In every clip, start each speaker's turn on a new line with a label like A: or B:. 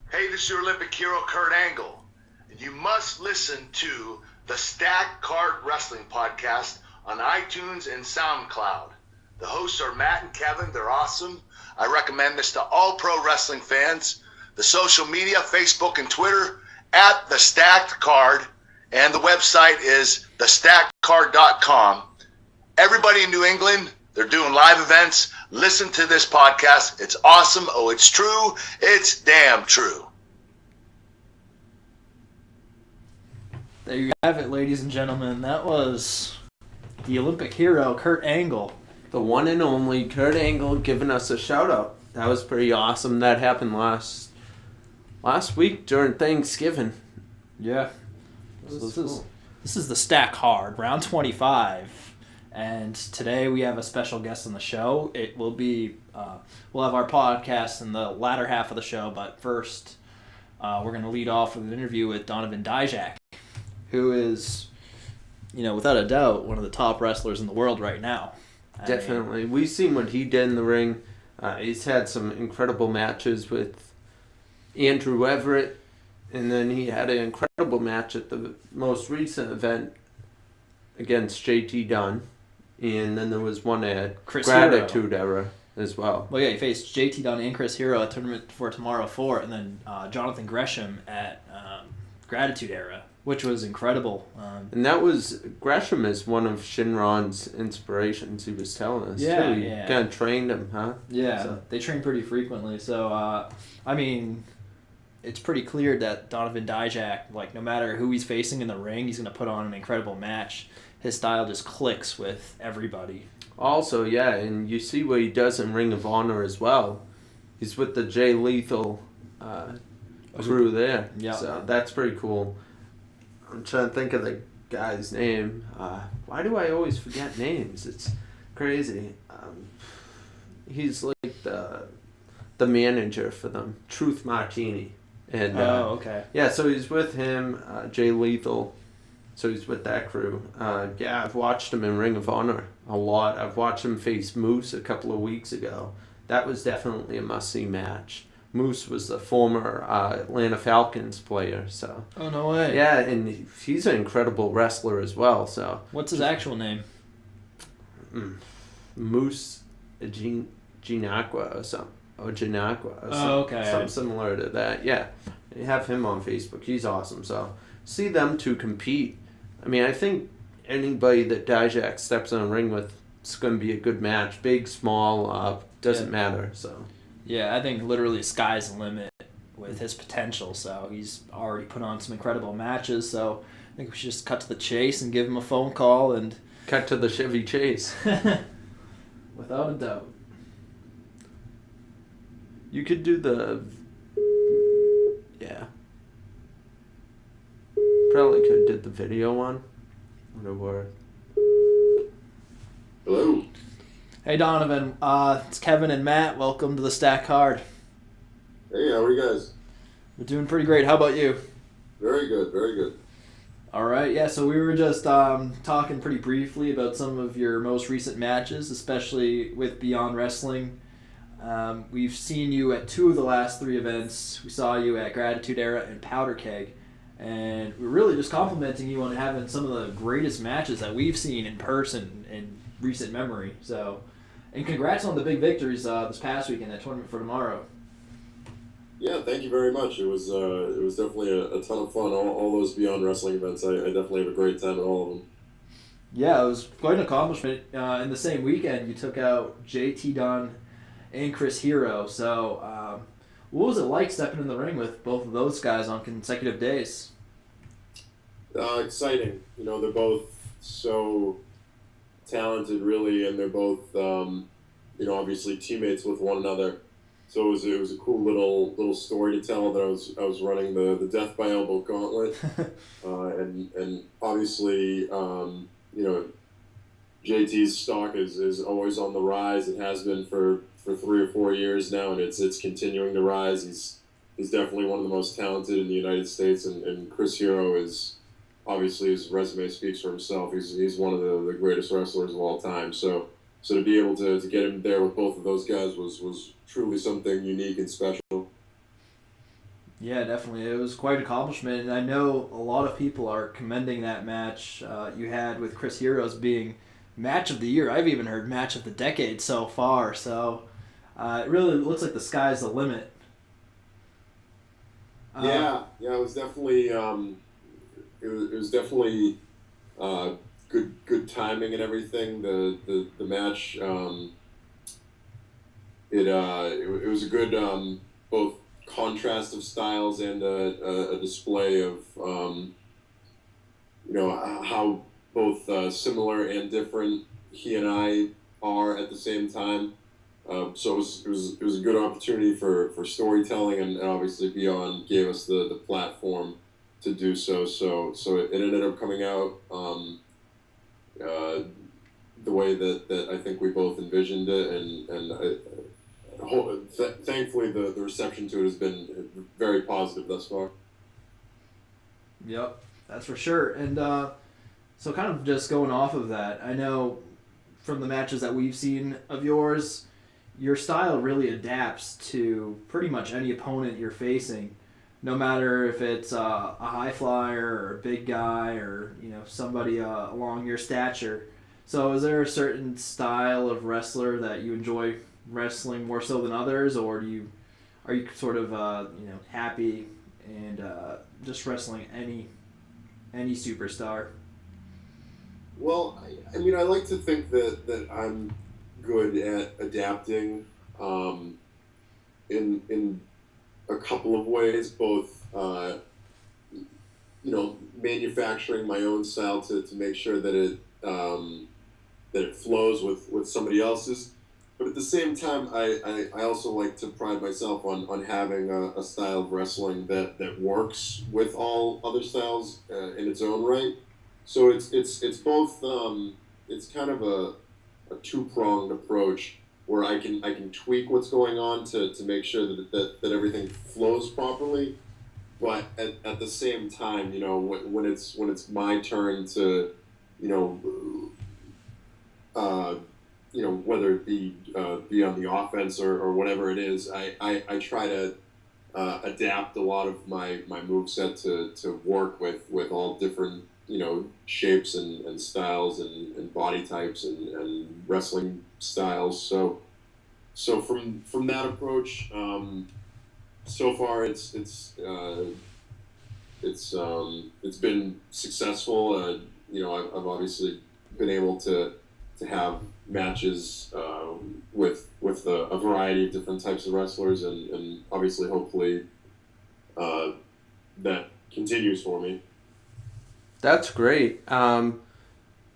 A: Hey, this is your Olympic hero, Kurt Angle, and you must listen to the Stack Card Wrestling Podcast on iTunes and SoundCloud. The hosts are Matt and Kevin. They're awesome. I recommend this to all pro wrestling fans. The social media, Facebook and Twitter, at The Stacked Card, and the website is thestackedcard.com. Everybody in New England, they're doing live events. Listen to this podcast. It's awesome. Oh, it's true. It's damn true.
B: There you have it, ladies and gentlemen. That was the Olympic hero, Kurt Angle.
C: The one and only Kurt Angle giving us a shout out. That was pretty awesome. That happened last week during Thanksgiving.
B: Yeah. This is the Stack Hard, round 25. And today we have a special guest on the show. It will be, we'll have our podcast in the latter half of the show, but first we're going to lead off with an interview with Donovan Dijak, who is, without a doubt, one of the top wrestlers in the world right now.
C: Definitely. We've seen what he did in the ring. He's had some incredible matches with Andrew Everett, and then he had an incredible match at the most recent event against JT Dunn. And then there was one at Gratitude Era as well.
B: Well, yeah, he faced JT Dunn and Chris Hero at Tournament for Tomorrow 4, and then Jonathan Gresham at Gratitude Era, which was incredible.
C: And that was, Gresham is one of Shinron's inspirations, he was telling us.
B: Yeah,
C: too. He kind of trained him, huh?
B: Yeah,
C: so.
B: They train pretty frequently. So, it's pretty clear that Donovan Dijak, no matter who he's facing in the ring, he's going to put on an incredible match. His style just clicks with everybody.
C: Also, yeah, and you see what he does in Ring of Honor as well. He's with the Jay Lethal crew there.
B: Yeah.
C: So that's pretty cool. I'm trying to think of the guy's name. Why do I always forget names? It's crazy. He's like the manager for them, Truth Martini. And
B: okay.
C: Yeah, so he's with him, Jay Lethal. So he's with that crew. I've watched him in Ring of Honor a lot. I've watched him face Moose a couple of weeks ago. That was definitely a must-see match. Moose was the former Atlanta Falcons player. So.
B: Oh, no way.
C: Yeah, and he's an incredible wrestler as well. So.
B: What's his actual name?
C: Moose Ginakwa or something. Or Ginakwa. Or
B: okay.
C: Something similar to that. Yeah. You have him on Facebook. He's awesome. So see them two compete. I think anybody that Dijak steps in a ring with, it's going to be a good match. Big, small, doesn't matter. So.
B: Yeah, I think literally sky's the limit with his potential. So he's already put on some incredible matches. So I think we should just cut to the chase and give him a phone call and
C: cut to the Chevy Chase.
B: Without a doubt.
C: You could do the. Yeah. Probably could have did the video one. Would have worked.
D: Hello.
B: Hey Donovan, it's Kevin and Matt. Welcome to the Stack Card.
D: Hey, how are you guys?
B: We're doing pretty great. How about you?
D: Very good, very good.
B: All right, yeah, so we were just talking pretty briefly about some of your most recent matches, especially with Beyond Wrestling. We've seen you at 2 of the last 3 events. We saw you at Gratitude Era and Powder Keg. And we're really just complimenting you on having some of the greatest matches that we've seen in person in recent memory. So, and congrats on the big victories this past weekend at Tournament for Tomorrow.
D: Yeah, thank you very much. It was definitely a ton of fun. All those Beyond Wrestling events, I definitely have a great time at all of them.
B: Yeah, it was quite an accomplishment. In the same weekend, you took out JT Dunn and Chris Hero. So, what was it like stepping in the ring with both of those guys on consecutive days?
D: Exciting. They're both so talented, really, and they're both, obviously teammates with one another. So it was a cool little story to tell that I was running the Death by Elbow Gauntlet, and obviously, JT's stock is always on the rise. It has been for 3 or 4 years now, and it's continuing to rise. He's definitely one of the most talented in the United States, and Chris Hero is obviously, his resume speaks for himself. He's one of the greatest wrestlers of all time. So to be able to get him there with both of those guys was truly something unique and special.
B: Yeah, definitely. It was quite an accomplishment, and I know a lot of people are commending that match you had with Chris Heroes being match of the year. I've even heard match of the decade so far. So it really looks like the sky's the limit.
D: Yeah, it was definitely it was definitely good timing and everything. The match it was a good both contrast of styles and a display of how both similar and different he and I are at the same time. So it was a good opportunity for storytelling, and obviously Beyond gave us the platform to do so. So it ended up coming out the way that I think we both envisioned it, and thankfully the reception to it has been very positive thus far.
B: Yep, that's for sure. And so, kind of just going off of that, I know from the matches that we've seen of yours, your style really adapts to pretty much any opponent you're facing, no matter if it's a high flyer or a big guy or somebody along your stature. So, is there a certain style of wrestler that you enjoy wrestling more so than others, or are you sort of happy and just wrestling any superstar?
D: Well, I mean, I like to think that I'm good at adapting in a couple of ways, both manufacturing my own style to make sure that it flows with somebody else's. But at the same time, I also like to pride myself on having a style of wrestling that works with all other styles in its own right. So it's both it's kind of a two-pronged approach where I can tweak what's going on to make sure that everything flows properly, but at the same time, when it's my turn to whether it be on the offense or whatever it is, I try to adapt a lot of my moveset to work with all different shapes and styles and body types and wrestling styles. So from that approach, so far it's been successful. I've obviously been able to have matches with a variety of different types of wrestlers, and obviously hopefully that continues for me.
C: That's great. Where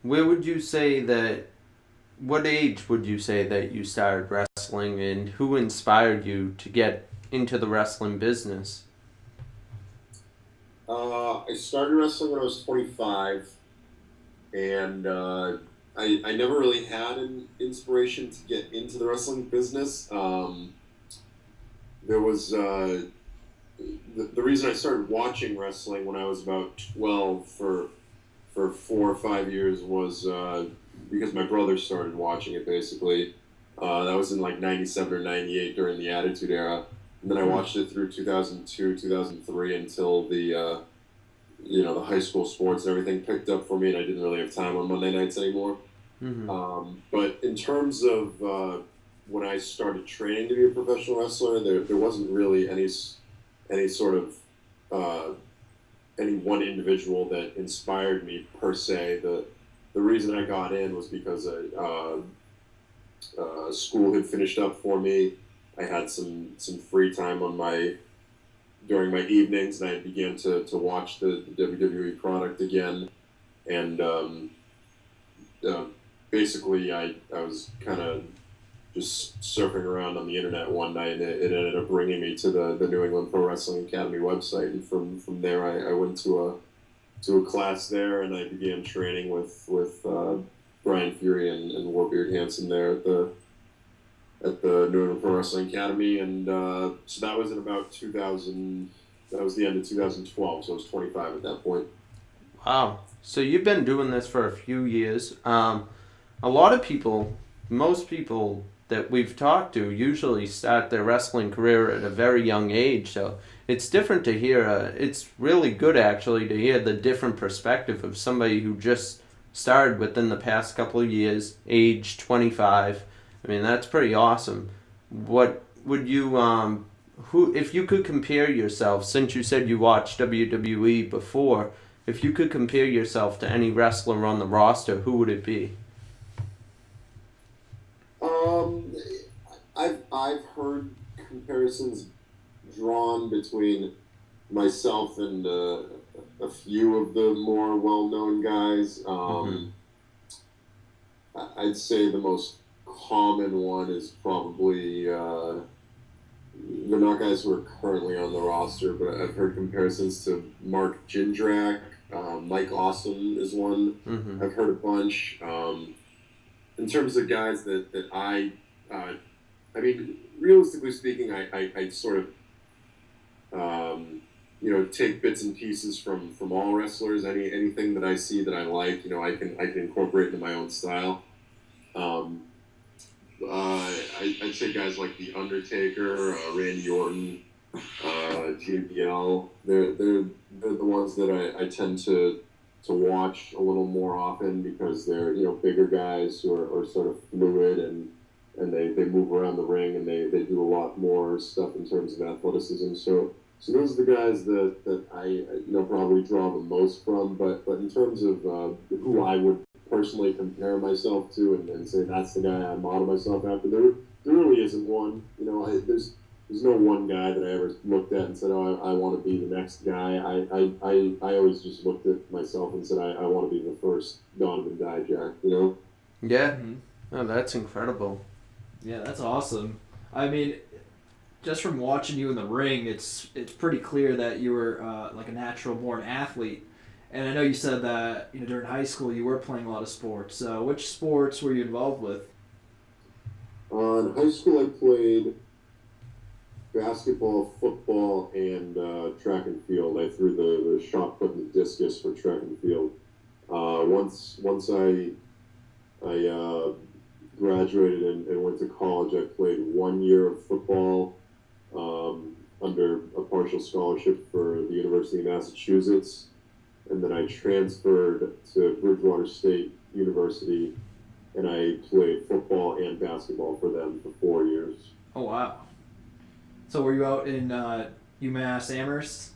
C: would you say that? What age would you say that you started wrestling, and who inspired you to get into the wrestling business?
D: I started wrestling when I was 25, and I never really had an inspiration to get into the wrestling business. There was the reason I started watching wrestling when I was about 12 for 4 or 5 years was because my brother started watching it, basically. That was in like 97 or 98 during the Attitude Era. And then I watched it through 2002, 2003 until the high school sports and everything picked up for me, and I didn't really have time on Monday nights anymore.
C: Mm-hmm.
D: But in terms of when I started training to be a professional wrestler, there wasn't really any sort of any one individual that inspired me per se. The reason I got in was because school had finished up for me. I had some free time during my evenings, and I began to watch the WWE product again. And basically, I was kind of just surfing around on the internet one night, and it ended up bringing me to the New England Pro Wrestling Academy website. And from there, I went to a class there, and I began training with Brian Fury and Warbeard Hansen there at the New England Pro Wrestling Academy. And so that was in about 2000. That was the end of 2012, so I was 25 at that point.
C: Wow. So you've been doing this for a few years. A lot of people most people that we've talked to usually start their wrestling career at a very young age. So it's different to hear. It's really good actually to hear the different perspective of somebody who just started within the past couple of years, age 25. I mean, that's pretty awesome. What would you who if you could compare yourself, since you said you watched WWE before, if you could compare yourself to any wrestler on the roster, who would it be?
D: I've heard comparisons drawn between myself and a few of the more well-known guys. I'd say the most common one is probably they're not guys who are currently on the roster, but I've heard comparisons to Mark Jindrak. Mike Awesome is one. I've heard a bunch. In terms of guys that I mean, realistically speaking, I sort of, take bits and pieces from all wrestlers. Anything that I see that I like, I can incorporate into my own style. I'd say guys like The Undertaker, Randy Orton, JBL. They're the ones that I tend to watch a little more often because they're bigger guys who are sort of fluid and they move around the ring and they do a lot more stuff in terms of athleticism. So those are the guys that I probably draw the most from. But in terms of who I would personally compare myself to and say that's the guy I model myself after, there really isn't one. There's no one guy that I ever looked at and said, oh, I want to be the next guy. I always just looked at myself and said, I want to be the first Donovan Dijak,
C: Yeah. Oh, that's incredible.
B: Yeah, that's awesome. I mean, just from watching you in the ring, it's pretty clear that you were like a natural-born athlete. And I know you said that during high school you were playing a lot of sports. So which sports were you involved with?
D: In high school I played basketball, football, and track and field. I threw the shot put and the discus for track and field. Once I graduated and went to college, I played 1 year of football under a partial scholarship for the University of Massachusetts, and then I transferred to Bridgewater State University, and I played football and basketball for them for 4 years.
B: Oh, wow. So were you out in UMass Amherst?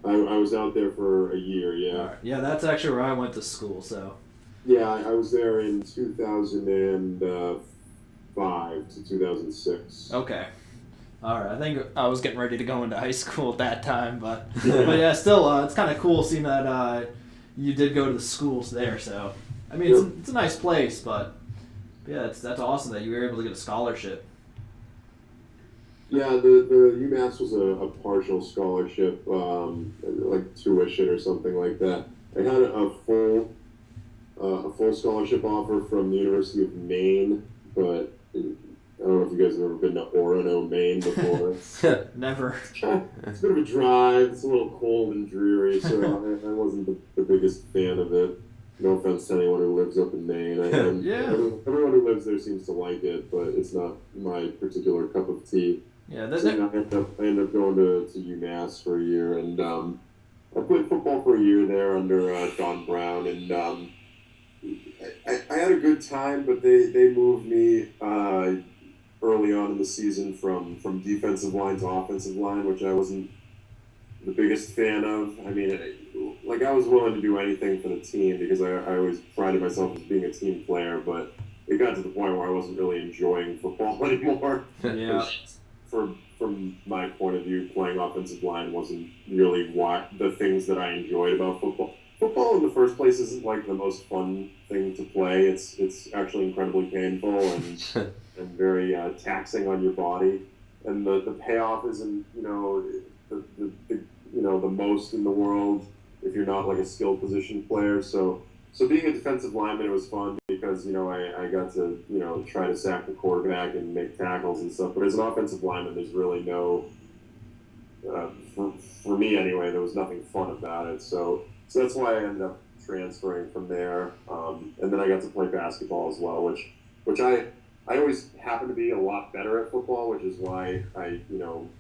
D: I was out there for a year, yeah.
B: Right. Yeah, that's actually where I went to school, so.
D: Yeah, I was there in 2005 to 2006.
B: Okay. All right. I think I was getting ready to go into high school at that time, but yeah, still, it's kind of cool seeing that you did go to the schools there. So, I mean, it's a nice place, but yeah, that's awesome that you were able to get a scholarship.
D: Yeah, the UMass was a partial scholarship, like tuition or something like that. I had a full scholarship offer from the University of Maine, but I don't know if you guys have ever been to Orono, Maine before.
B: Never.
D: It's a bit of a drive. It's a little cold and dreary, so I wasn't the biggest fan of it. No offense to anyone who lives up in Maine. Everyone who lives there seems to like it, but it's not my particular cup of tea.
B: Yeah,
D: I ended up going to UMass for a year, and I played football for a year there under Don Brown, and I had a good time, but they moved me early on in the season from defensive line to offensive line, which I wasn't the biggest fan of. I mean, I was willing to do anything for the team because I always prided myself as being a team player, but it got to the point where I wasn't really enjoying football anymore.
B: Yeah.
D: From my point of view, playing offensive line wasn't really the things that I enjoyed about football. Football in the first place isn't like the most fun thing to play. It's actually incredibly painful and very taxing on your body. And the payoff isn't the most in the world if you're not like a skill position player. So being a defensive lineman, it was fun because I got to try to sack the quarterback and make tackles and stuff. But as an offensive lineman, there's really no for me anyway, there was nothing fun about it. So that's why I ended up transferring from there, and then I got to play basketball as well, which I always happened to be a lot better at football, which is why I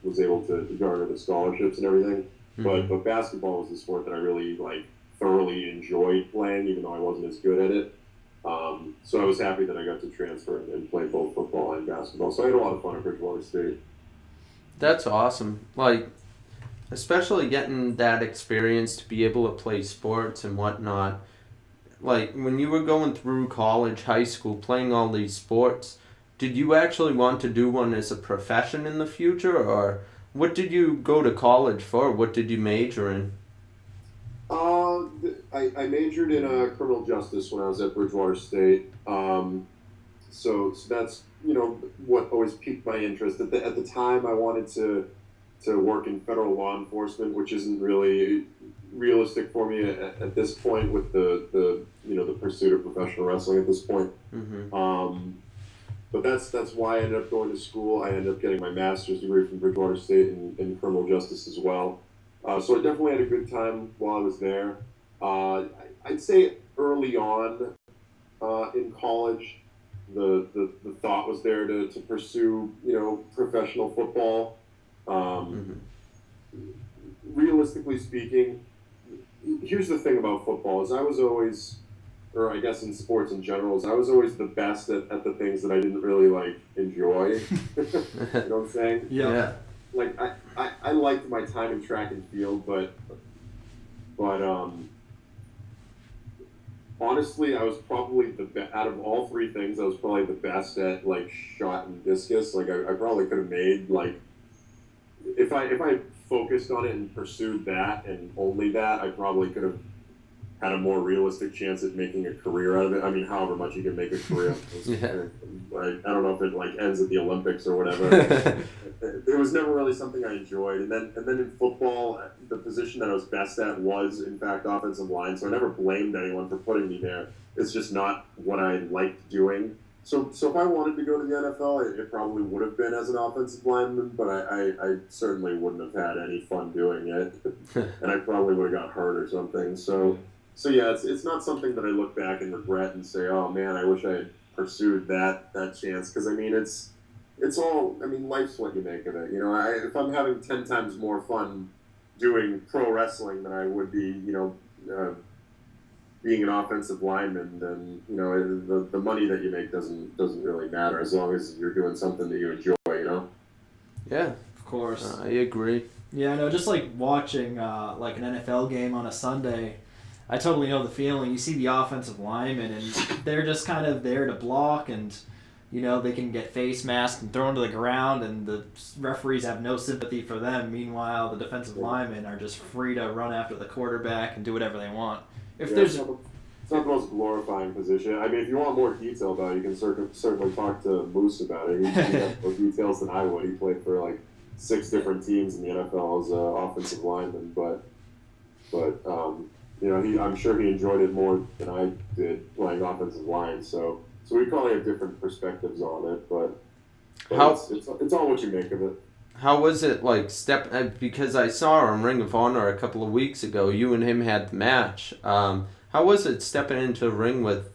D: was able to garner the scholarships and everything.
C: Mm-hmm.
D: But basketball was the sport that I really thoroughly enjoyed playing, even though I wasn't as good at it. So I was happy that I got to transfer and play both football and basketball. So I had a lot of fun at Bridgewater State.
C: That's awesome. Especially getting that experience to be able to play sports and whatnot. When you were going through college, high school, playing all these sports, did you actually want to do one as a profession in the future, or what did you go to college for? What did you major in?
D: I majored in criminal justice when I was at Bridgewater State. So that's what always piqued my interest. At the time, I wanted to work in federal law enforcement, which isn't really realistic for me at this point with the pursuit of professional wrestling at this point.
C: Mm-hmm.
D: But that's why I ended up going to school. I ended up getting my master's degree from Bridgewater State in criminal justice as well. So I definitely had a good time while I was there. I'd say early on in college, the thought was there to pursue professional football. Realistically speaking, here's the thing about football is I was always, or I guess in sports in general, is I was always the best at the things that I didn't really enjoy. You know what I'm saying?
C: Yeah.
D: I liked my time in track and field, but honestly, I was probably out of all three things, I was probably the best at shot and discus. I probably could have made if I focused on it and pursued that and only that, I probably could have had a more realistic chance at making a career out of it. I mean, however much you can make a career out of it.
C: Yeah.
D: I don't know if it ends at the Olympics or whatever. It was never really something I enjoyed. And then in football, the position that I was best at was, in fact, offensive line. So I never blamed anyone for putting me there. It's just not what I liked doing. So if I wanted to go to the NFL, it probably would have been as an offensive lineman, but I certainly wouldn't have had any fun doing it. And I probably would have got hurt or something. So yeah, it's not something that I look back and regret and say, oh man, I wish I had pursued that chance. Because I mean, it's all, I mean, life's what you make of it. If I'm having 10 times more fun doing pro wrestling than I would be, being an offensive lineman, then the money that you make doesn't really matter as long as you're doing something that you enjoy.
C: Yeah,
B: Of course.
C: I agree.
B: Yeah, no, just watching an NFL game on a Sunday, I totally know the feeling. You see the offensive linemen, and they're just kind of there to block, and they can get face masked and thrown to the ground, and the referees have no sympathy for them. Meanwhile, the defensive linemen are just free to run after the quarterback and do whatever they want. It's
D: not the most glorifying position. I mean, if you want more detail about it, you can certainly talk to Moose about it. He has more details than I would. He played for 6 different teams in the NFL as an offensive lineman, but I'm sure he enjoyed it more than I did playing offensive line. So we probably have different perspectives on it, but it's all what you make of it.
C: How was it because I saw on Ring of Honor a couple of weeks ago, you and him had the match. How was it stepping into a ring with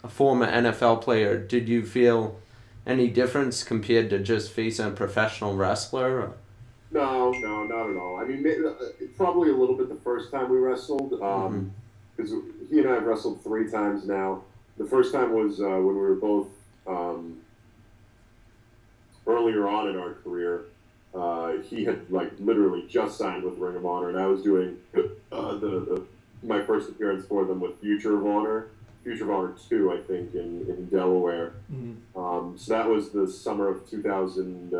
C: a former NFL player? Did you feel any difference compared to just facing a professional wrestler?
D: No, not at all. I mean, probably a little bit the first time we wrestled, because he and I have wrestled 3 times now. The first time was when we were both earlier on in our career. He had literally just signed with Ring of Honor, and I was doing my first appearance for them with Future of Honor 2, I think, in Delaware.
B: Mm-hmm.
D: So that was the summer of 2000.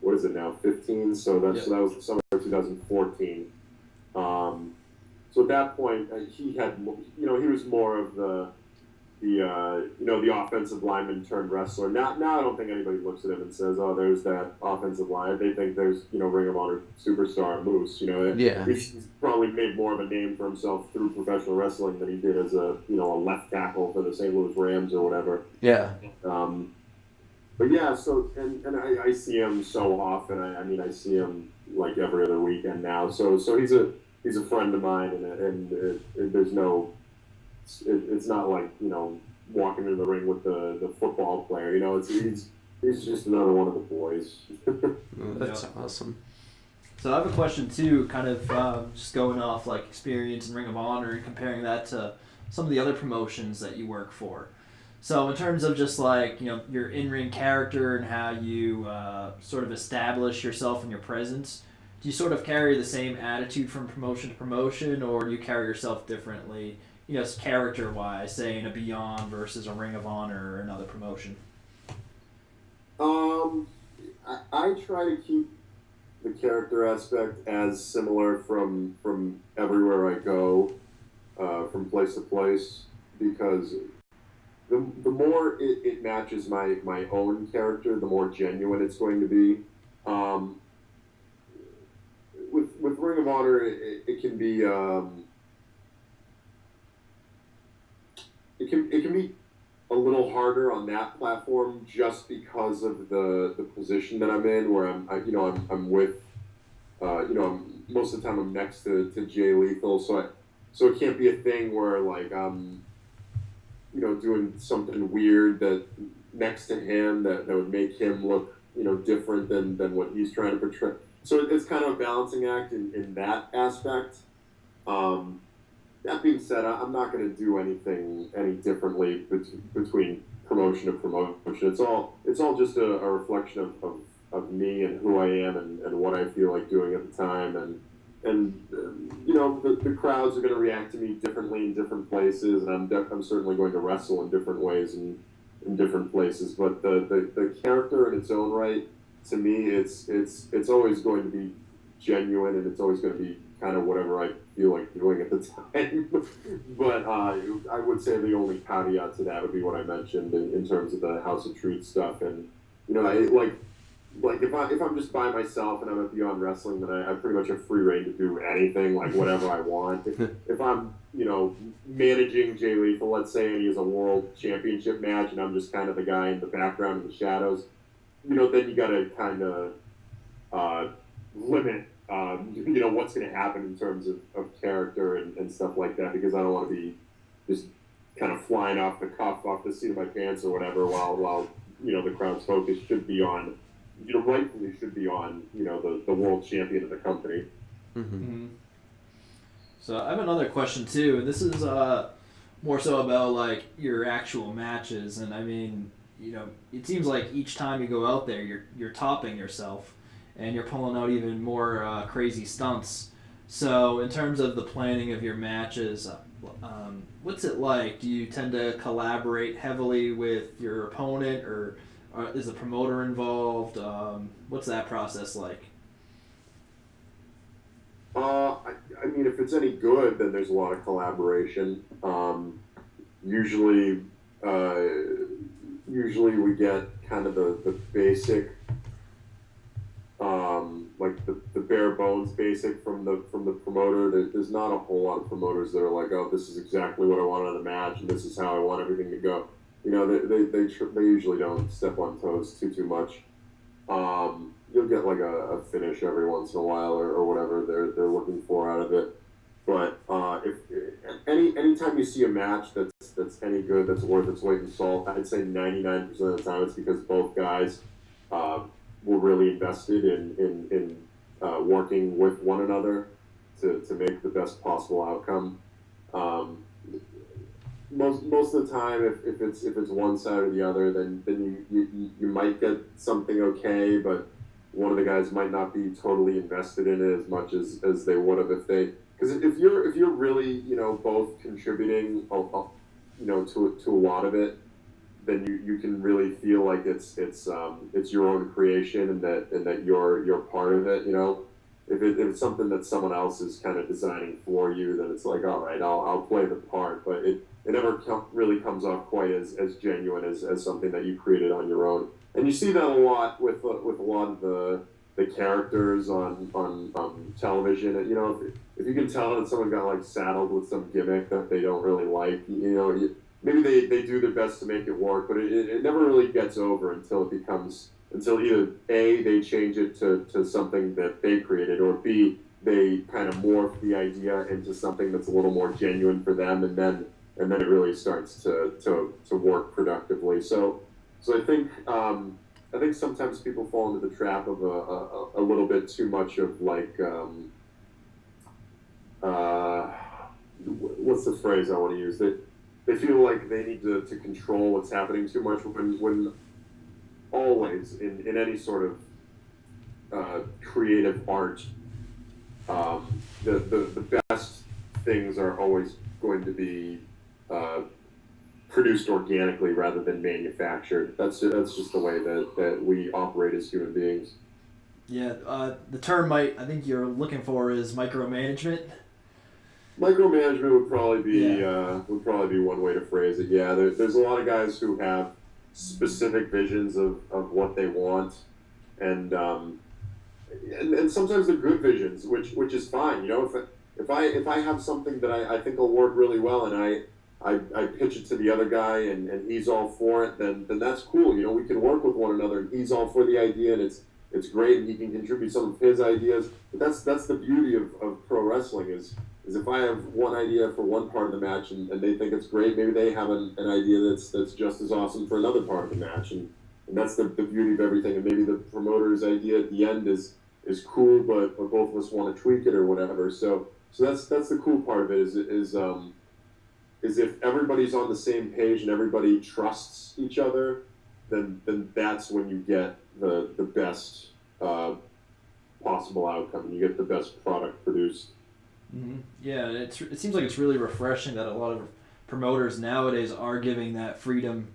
D: What is it now? 15. So that was the summer of 2014. So at that point, he had, he was more of the offensive lineman turned wrestler. Now I don't think anybody looks at him and says, "Oh, there's that offensive line." They think there's Ring of Honor superstar Moose.
C: Yeah.
D: He's probably made more of a name for himself through professional wrestling than he did as a left tackle for the St. Louis Rams or whatever.
C: Yeah.
D: But yeah, so and I see him so often. I mean, I see him every other weekend now. So he's he's a friend of mine, and there's no, it's not like, you know, walking in the ring with the football player. You know, he's just another one of the boys.
C: That's awesome.
B: So I have a question too, kind of just going off like experience in Ring of Honor and comparing that to some of the other promotions that you work for. So in terms of just like, you know, your in-ring character and how you sort of establish yourself and your presence, do you sort of carry the same attitude from promotion to promotion, or do you carry yourself differently, you know, character-wise, say in a Beyond versus a Ring of Honor or another promotion?
D: I try to keep the character aspect as similar from everywhere I go, from place to place, because the more it matches my own character, the more genuine it's going to be. With Ring of Honor, it can be it can be a little harder on that platform just because of the position that I'm in, where I'm with most of the time I'm next to Jay Lethal, so it can't be a thing where like I'm doing something weird that next to him that would make him look different than what he's trying to portray. So it's kind of a balancing act in that aspect. That being said, I'm not going to do anything any differently between promotion to promotion. It's all just a reflection of me and who I am and what I feel like doing at the time, and the crowds are going to react to me differently in different places, and I'm certainly going to wrestle in different ways and in different places. But the character in its own right, to me, it's always going to be genuine, and it's always going to be kind of whatever I feel like doing at the time. But I would say the only caveat to that would be what I mentioned in terms of the House of Truth stuff. And like if I'm just by myself and I'm at Beyond Wrestling, then I pretty much have free reign to do anything, like whatever I want. If I'm managing Jay Lethal, let's say, and he has a world championship match, and I'm just kind of the guy in the background in the shadows, then you got to kind of limit what's going to happen in terms of character and stuff like that, because I don't want to be just kind of flying off the cuff, off the seat of my pants or whatever, while the crowd's focus should be on, rightfully should be on, the world champion of the company.
B: Mm-hmm. Mm-hmm. So I have another question too, and this is more so about like your actual matches, and I mean, it seems like each time you go out there, you're topping yourself, and you're pulling out even more crazy stunts. So in terms of the planning of your matches, what's it like? Do you tend to collaborate heavily with your opponent, or is the promoter involved? What's that process like?
D: I mean, if it's any good, then there's a lot of collaboration. Usually we get kind of the basic, like the bare bones basic from the promoter. There's not a whole lot of promoters that are like, oh, this is exactly what I want out of the match, and this is how I want everything to go. They usually don't step on toes too much. You'll get like a finish every once in a while or whatever they're looking for out of it. But if anytime you see a match that's any good, that's worth its weight in salt, I'd say 99% of the time it's because both guys were really invested in working with one another to make the best possible outcome. Most of the time, if it's one side or the other, then you might get something okay, but one of the guys might not be totally invested in it as much as they would have because if you're really both contributing to a lot of it, then you can really feel like it's your own creation and that you're part of it. If it's something that someone else is kind of designing for you, then it's like, all right, I'll play the part, but it never really comes off quite as genuine as something that you created on your own. And you see that a lot with a lot of the characters on television. If you can tell that someone got like saddled with some gimmick that they don't really like, maybe they do their best to make it work, but it never really gets over until either A, they change it to something that they created, or B, they kind of morph the idea into something that's a little more genuine for them, and then it really starts to work productively. So I think sometimes people fall into the trap of a little bit too much of like what's the phrase I want to use? They feel like they need to control what's happening too much when always in any sort of creative art, the best things are always going to be produced organically rather than manufactured. That's just the way that we operate as human beings.
B: Yeah, the term I think you're looking for is micromanagement.
D: Micromanagement would probably be one way to phrase it. Yeah, there's a lot of guys who have specific visions of what they want, and sometimes they're good visions, which is fine. You know, if I have something that I think will work really well, and I pitch it to the other guy and he's all for it, then that's cool. You know, we can work with one another, and he's all for the idea, and it's great, and he can contribute some of his ideas. But that's the beauty of pro wrestling is if I have one idea for one part of the match and they think it's great, maybe they have an idea that's just as awesome for another part of the match, and that's the beauty of everything. And maybe the promoter's idea at the end is cool, but both of us want to tweak it or whatever. So that's the cool part of it is if everybody's on the same page and everybody trusts each other, then that's when you get the best possible outcome, and you get the best product produced.
B: Mm-hmm. Yeah, it seems like it's really refreshing that a lot of promoters nowadays are giving that freedom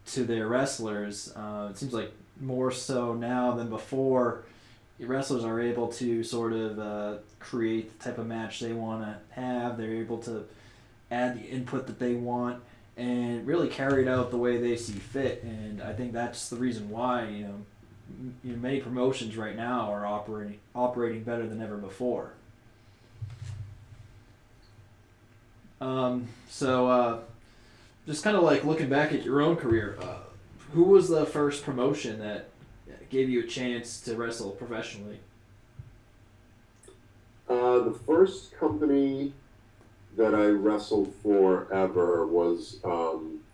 B: to their wrestlers. It seems like more so now than before, wrestlers are able to sort of create the type of match they want to have. They're able to add the input that they want and really carry it out the way they see fit. And I think that's the reason why many promotions right now are operating better than ever before. Just kind of like looking back at your own career, who was the first promotion that gave you a chance to wrestle professionally?
D: The first company that I wrestled for ever was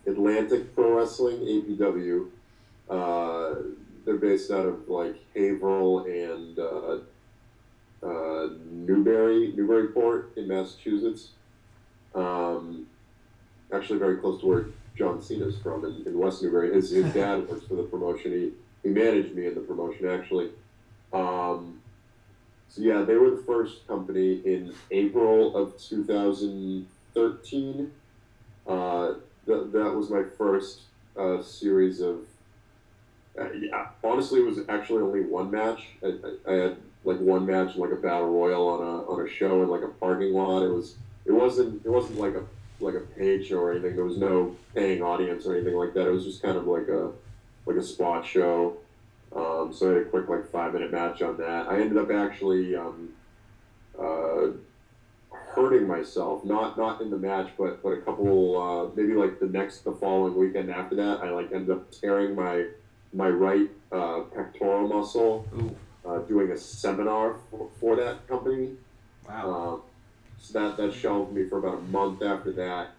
D: Atlantic Pro Wrestling, APW. They're based out of like Haverhill and Newburyport in Massachusetts. Actually very close to where John Cena's from in West Newbury. His dad works for the promotion. He managed me in the promotion, actually. So yeah, they were the first company in April of 2013. That was my first series of. Honestly, it was actually only one match. I had like one match, like a battle royal on a show in like a parking lot. It wasn't like a paid show or anything. There was no paying audience or anything like that. It was just kind of like a spot show. So I had a quick 5-minute match on that. I ended up actually hurting myself, not in the match, but a couple maybe the following weekend after that, I ended up tearing my right pectoral muscle doing a seminar for that company.
B: Wow.
D: So that shelved me for about a month after that,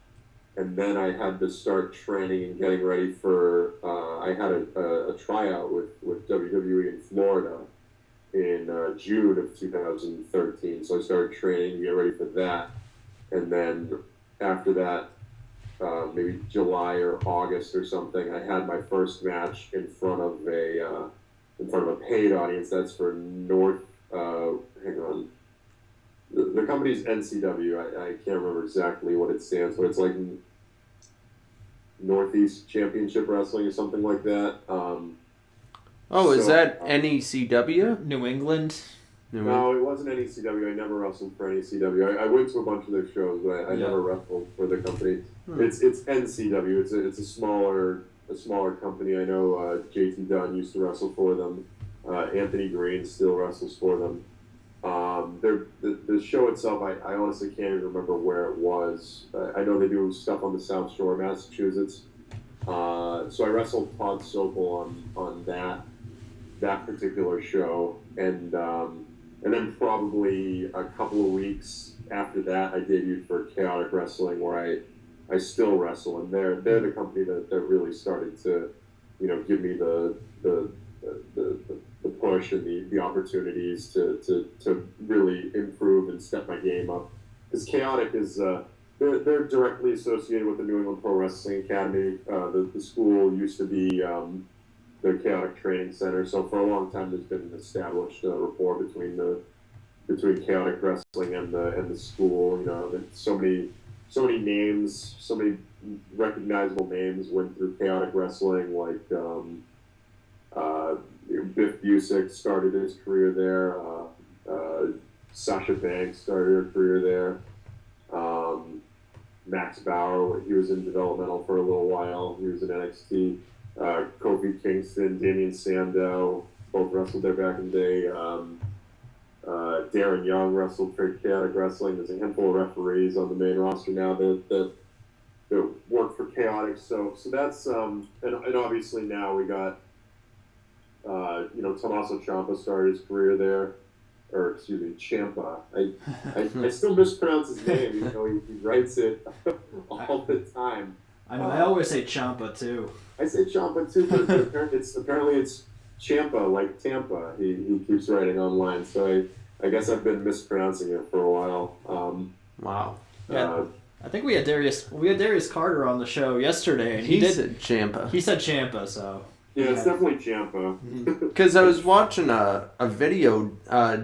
D: and then I had to start training and getting ready for. I had a tryout with WWE in Florida in June of 2013. So I started training to get ready for that, and then after that, maybe July or August or something, I had my first match in front of a paid audience. That's for North. Hang on. The company's NCW. I can't remember exactly what it stands for. It's like Northeast Championship Wrestling or something like that.
C: Is that NECW?
B: New England?
D: No, it wasn't NECW. I never wrestled for NECW. I went to a bunch of their shows, but I never wrestled for the company. It's NCW. It's a smaller company. I know JT Dunn used to wrestle for them. Anthony Green still wrestles for them. The show itself, I honestly can't even remember where it was. I know they do stuff on the South Shore of Massachusetts. So I wrestled Todd Sokol on that particular show, and And then probably a couple of weeks after that, I debuted for Chaotic Wrestling, where I still wrestle, and they're the company that really started to, give me the push and the opportunities to really improve and step my game up. Because Chaotic is they're directly associated with the New England Pro Wrestling Academy. The school used to be the Chaotic Training Center, so for a long time there's been an established rapport between Chaotic Wrestling and the school. So many names, so many recognizable names went through Chaotic Wrestling, like Biff Busick started his career there. Sasha Banks started her career there. Max Bauer, he was in developmental for a little while. He was in NXT. Kofi Kingston, Damian Sandow, both wrestled there back in the day. Darren Young wrestled for Chaotic Wrestling. There's a handful of referees on the main roster now that work for Chaotic. So that's and obviously now we got Tommaso Ciampa started his career there, or excuse me, Ciampa. I still mispronounce his name, even though he writes it all the time.
B: I know. I always say Ciampa too.
D: I say Ciampa too, but apparently it's Ciampa, like Tampa. He keeps writing online, so I guess I've been mispronouncing it for a while.
C: Wow.
B: Yeah. I think we had Darius Carter on the show yesterday, and he
C: said Ciampa.
B: He said Ciampa, so.
D: Yeah, it's definitely Ciampa.
C: Because I was watching a video,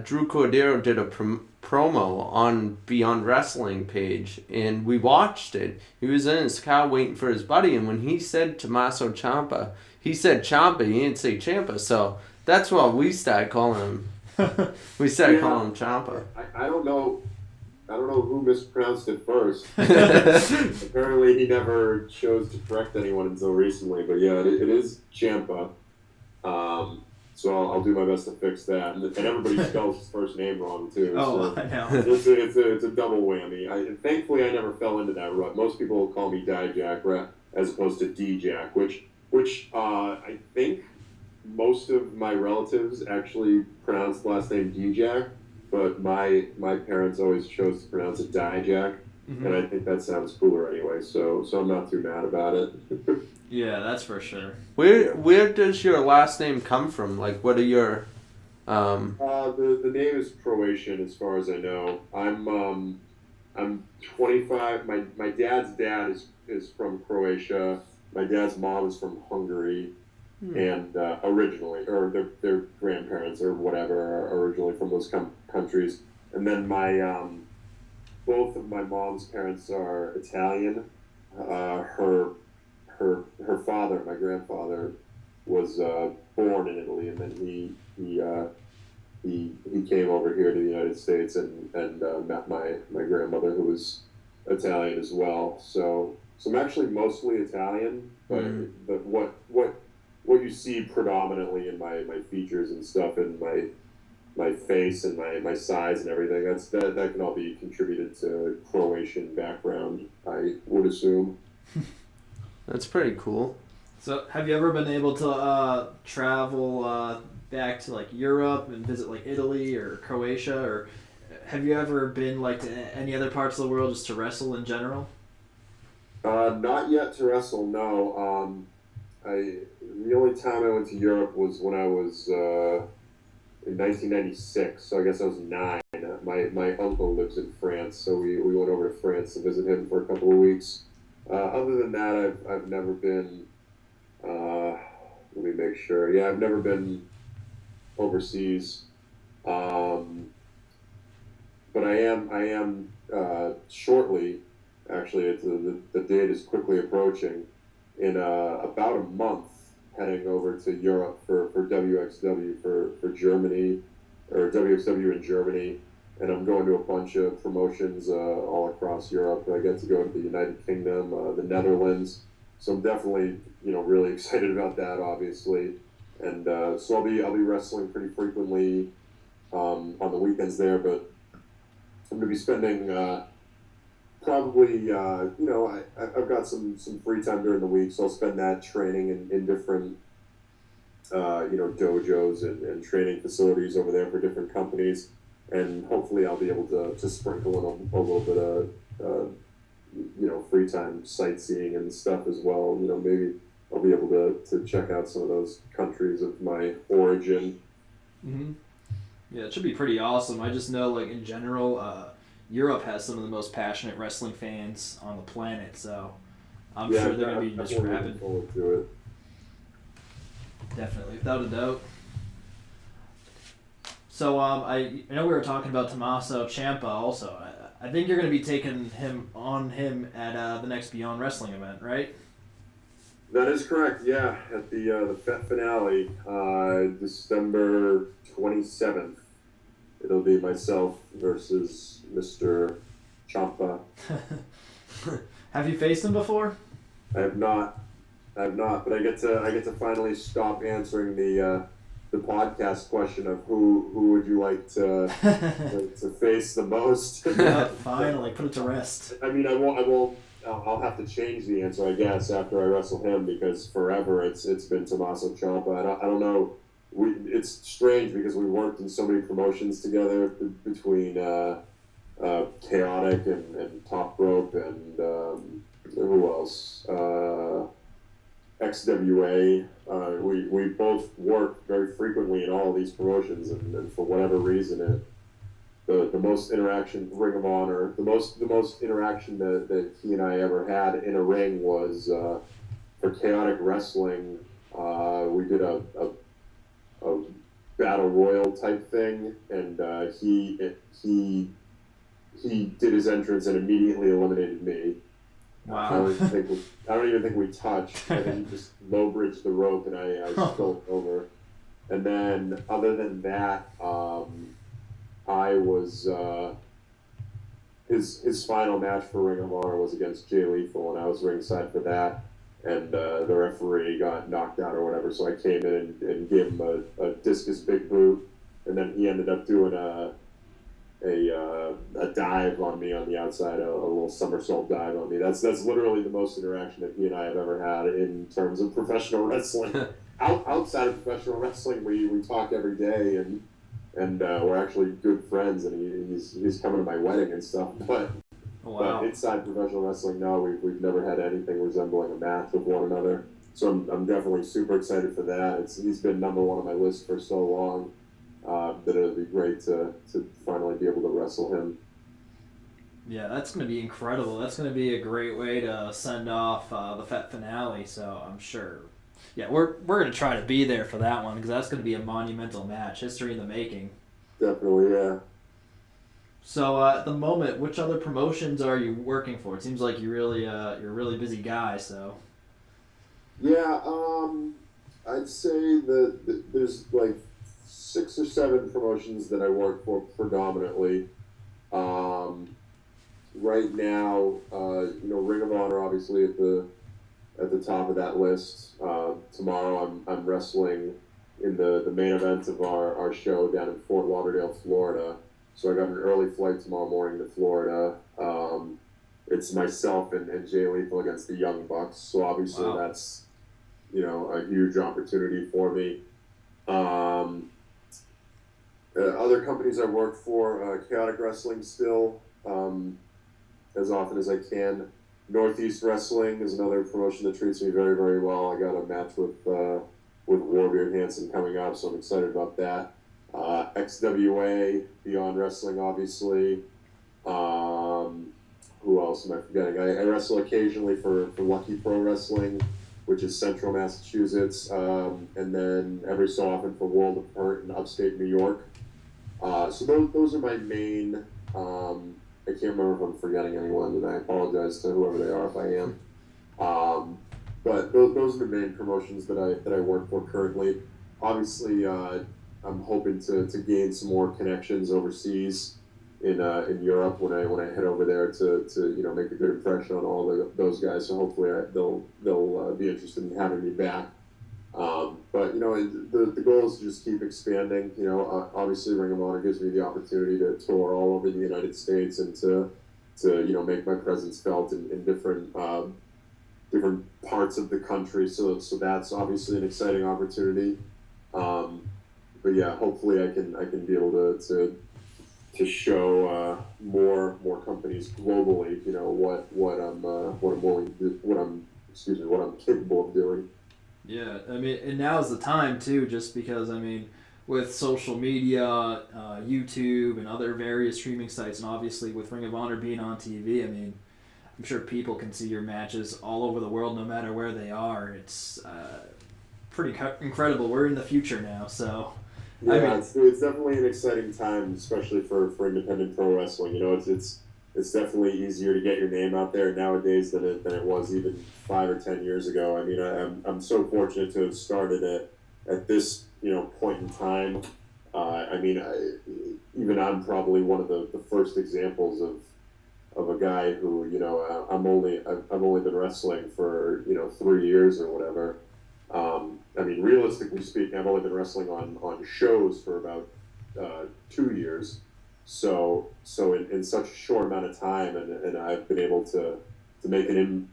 C: Drew Cordero did a promo on Beyond Wrestling page, and we watched it. He was in his car waiting for his buddy, and when he said Tommaso Ciampa, he said Ciampa, he didn't say Ciampa, so that's what we started calling him. We started calling him Ciampa.
D: I don't know who mispronounced it first. Apparently he never chose to correct anyone until recently, but yeah, it is Ciampa. So I'll do my best to fix that. And everybody spells his first name wrong too.
B: Oh,
D: so
B: I know.
D: It's a double whammy. Thankfully I never fell into that rut. Most people call me Dijak as opposed to Dijak, which I think most of my relatives actually pronounce the last name Dijak. But my parents always chose to pronounce it Dijak, and I think that sounds cooler anyway. So I'm not too mad about it.
B: Yeah, that's for sure.
C: Where does your last name come from? Like, what are your
D: The name is Croatian, as far as I know. I'm 25. My dad's dad is from Croatia. My dad's mom is from Hungary. And originally, or their grandparents or whatever are originally from those countries. And then both of my mom's parents are Italian. Her father, my grandfather, was born in Italy, and then he came over here to the United States and met my grandmother, who was Italian as well. So I'm actually mostly Italian, but what you see predominantly in my features and stuff, and my face and my size and everything, that can all be contributed to Croatian background, I would assume.
C: That's pretty cool.
B: So have you ever been able to travel back to like Europe and visit like Italy or Croatia, or have you ever been like to any other parts of the world just to wrestle in general?
D: Not yet to wrestle, no. The only time I went to Europe was when I was in 1996, so I guess I was 9. My uncle lives in France, so we went over to France to visit him for a couple of weeks. Other than that, I've never been. Let me make sure. Yeah, I've never been overseas. But I am shortly. Actually, the date is quickly approaching. In about a month, heading over to Europe for WXW for Germany, or WXW in Germany, and I'm going to a bunch of promotions all across Europe. I get to go to the United Kingdom, the Netherlands, so I'm definitely really excited about that, obviously, and so I'll be wrestling pretty frequently on the weekends there, but I'm going to be spending. Probably, I've got some free time during the week, so I'll spend that training in different, dojos and training facilities over there for different companies. and hopefully I'll be able to sprinkle in a little bit of free time sightseeing and stuff as well. Maybe I'll be able to check out some of those countries of my origin.
B: Mm-hmm. Yeah, it should be pretty awesome. I just know, like, in general, Europe has some of the most passionate wrestling fans on the planet, so I'm sure they're going to be just rabid.
D: Looking forward to it.
B: Definitely, without a doubt. So I know we were talking about Tommaso Ciampa also. I think you're going to be taking him at the next Beyond Wrestling event, right?
D: That is correct. Yeah, at the Fet finale, December 27th. It'll be myself versus Mr. Ciampa.
B: Have you faced him before?
D: I have not, but I get to finally stop answering the podcast question of who would you like to face the most.
B: Yeah, finally, put it to rest.
D: I mean, I'll have to change the answer, I guess, after I wrestle him, because forever it's been Tommaso Ciampa. I don't know. It's strange because we worked in so many promotions together between Chaotic and Top Rope and who else? XWA. We both worked very frequently in all of these promotions, and for whatever reason, the most interaction, Ring of Honor, the most interaction that he and I ever had in a ring was for Chaotic Wrestling. We did a battle royal type thing, and he did his entrance and immediately eliminated me.
B: Wow.
D: I don't even think we touched. I think he just low bridged the rope, and I spilled over. And then, other than that, I was his final match for Ring of Honor was against Jay Lethal, and I was ringside for that. And the referee got knocked out or whatever, so I came in and gave him a discus big boot, and then he ended up doing a dive on me on the outside, a little somersault dive on me. That's literally the most interaction that he and I have ever had in terms of professional wrestling. Outside of professional wrestling, we talk every day, and we're actually good friends, and he's coming to my wedding and stuff. But inside professional wrestling, no, we've never had anything resembling a match with one another. So I'm definitely super excited for that. He's been number one on my list for so long. That it'll be great to finally be able to wrestle him.
B: Yeah, that's going to be incredible. That's going to be a great way to send off the Fet finale, so I'm sure. Yeah, we're going to try to be there for that one, because that's going to be a monumental match, history in the making.
D: Definitely, yeah.
B: So at the moment, which other promotions are you working for? It seems like you're a really busy guy, so.
D: Yeah, I'd say that there's like 6 or 7 promotions that I work for predominantly. Right now, Ring of Honor obviously at the top of that list. Tomorrow I'm wrestling in the main event of our show down in Fort Lauderdale, Florida. So I got an early flight tomorrow morning to Florida. It's myself and Jay Lethal against the Young Bucks. So obviously that's a huge opportunity for me. Other companies I work for, Chaotic Wrestling still, as often as I can. Northeast Wrestling is another promotion that treats me very, very well. I got a match with Warbeard Hansen coming up, so I'm excited about that. XWA, Beyond Wrestling, obviously. Who else am I forgetting? I wrestle occasionally for Lucky Pro Wrestling, which is Central Massachusetts, and then every so often for World of Hurt in upstate New York. So those are my main. I can't remember if I'm forgetting anyone, and I apologize to whoever they are if I am. But those are the main promotions that I work for currently. Obviously, I'm hoping to gain some more connections overseas in Europe when I head over there to make a good impression on all those guys. So hopefully they'll be interested in having me back. But the goal is to just keep expanding. Obviously Ring of Honor gives me the opportunity to tour all over the United States and to make my presence felt in different parts of the country. So that's obviously an exciting opportunity. But yeah, hopefully I can be able to to show more companies globally, what I'm willing to do, what I'm capable of doing.
B: Yeah, I mean, and now's the time too, just because I mean, with social media, YouTube, and other various streaming sites, and obviously with Ring of Honor being on TV, I mean, I'm sure people can see your matches all over the world, no matter where they are. It's pretty incredible. We're in the future now, so.
D: Yeah,
B: I mean,
D: it's definitely an exciting time, especially for independent pro wrestling. It's definitely easier to get your name out there nowadays than it was even 5 or 10 years ago. I mean, I'm so fortunate to have started at this point in time. Even I'm probably one of the first examples of a guy who I've only been wrestling for 3 years or whatever. Realistically speaking, I've only been wrestling on shows for about 2 years. So in such a short amount of time, and I've been able to make an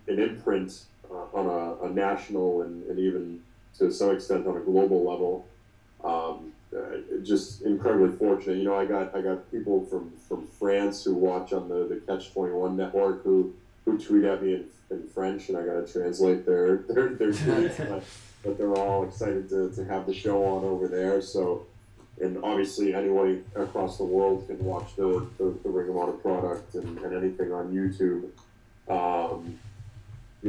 D: imprint on a national and even to some extent on a global level. Just incredibly fortunate. I got people from France who watch on the Catch 21 network who tweet at me in French, and I got to translate their tweets, but they're all excited to have the show on over there. So, and obviously anyone across the world can watch the Ring of Honor product and anything on YouTube.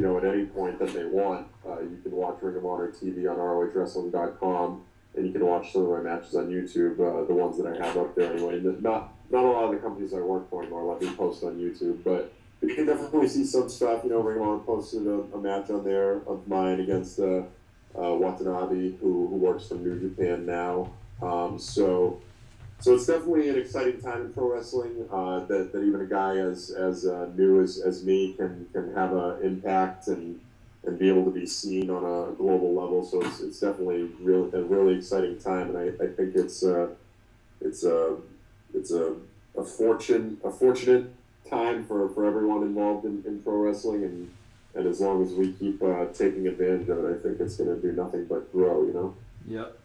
D: At any point that they want, you can watch Ring of Honor TV on ROHWrestling.com, and you can watch some of my matches on YouTube, the ones that I have up there anyway. Not a lot of the companies I work for anymore let me post on YouTube, but you can definitely see some stuff. Ring of Honor posted a match on there of mine against Watanabe, who works for New Japan now. So it's definitely an exciting time in pro wrestling, that even a guy as new as me can have an impact and be able to be seen on a global level. So it's definitely a really exciting time, and I think it's a fortunate time for everyone involved in pro wrestling, and as long as we keep taking advantage of it, I think it's going to do nothing but grow.
B: Yep.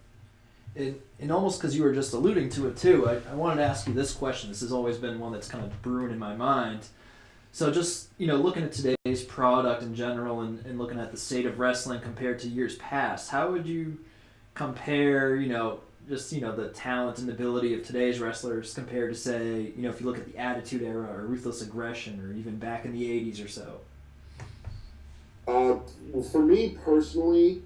B: And almost because you were just alluding to it too, I wanted to ask you this question. This has always been one that's kind of brewing in my mind. So just, looking at today's product in general and looking at the state of wrestling compared to years past, how would you compare, the talent and ability of today's wrestlers compared to, say, if you look at the Attitude Era or Ruthless Aggression or even back in the 80s or so?
D: Well, for me personally,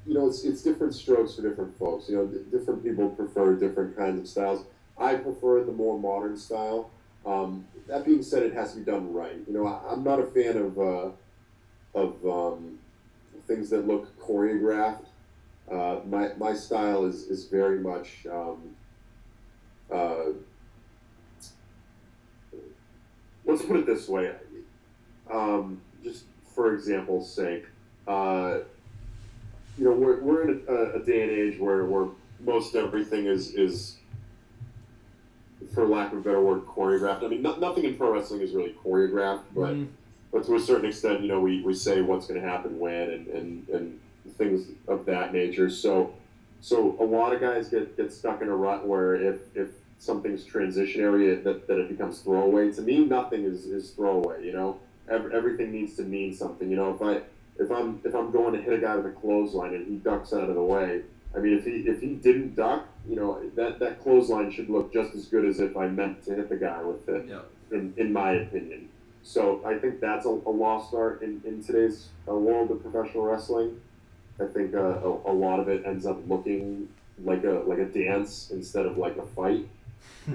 D: it's different strokes for different folks. Different people prefer different kinds of styles. I prefer the more modern style. That being said, it has to be done right. I'm not a fan of things that look choreographed. My style is very much let's put it this way. Just for example's sake, we're in a day and age where most everything is, for lack of a better word, choreographed. I mean, nothing in pro wrestling is really choreographed, but to a certain extent, we say what's going to happen when and things of that nature. So a lot of guys get stuck in a rut where if something's transitionary, that it becomes throwaway. To me, nothing is throwaway. Everything needs to mean something. If I'm going to hit a guy with a clothesline and he ducks out of the way, I mean, if he didn't duck, that clothesline should look just as good as if I meant to hit the guy with it.
B: Yeah.
D: In my opinion. So I think that's a lost art in today's world of professional wrestling. I think a lot of it ends up looking like a dance instead of like a fight,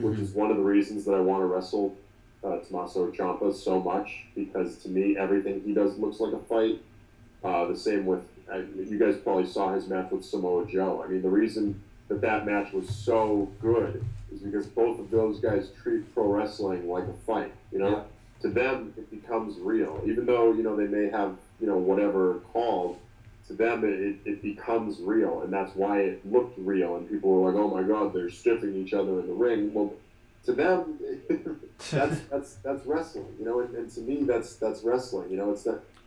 D: which is one of the reasons that I want to wrestle Tommaso Ciampa so much, because to me everything he does looks like a fight. The same with, you guys probably saw his match with Samoa Joe. I mean, the reason that match was so good is because both of those guys treat pro wrestling like a fight.
B: Yeah.
D: To them it becomes real, even though they may have whatever called. To them it becomes real, and that's why it looked real. And people were like, "Oh my God, they're stiffing each other in the ring." Well, to them, that's wrestling, and to me that's wrestling.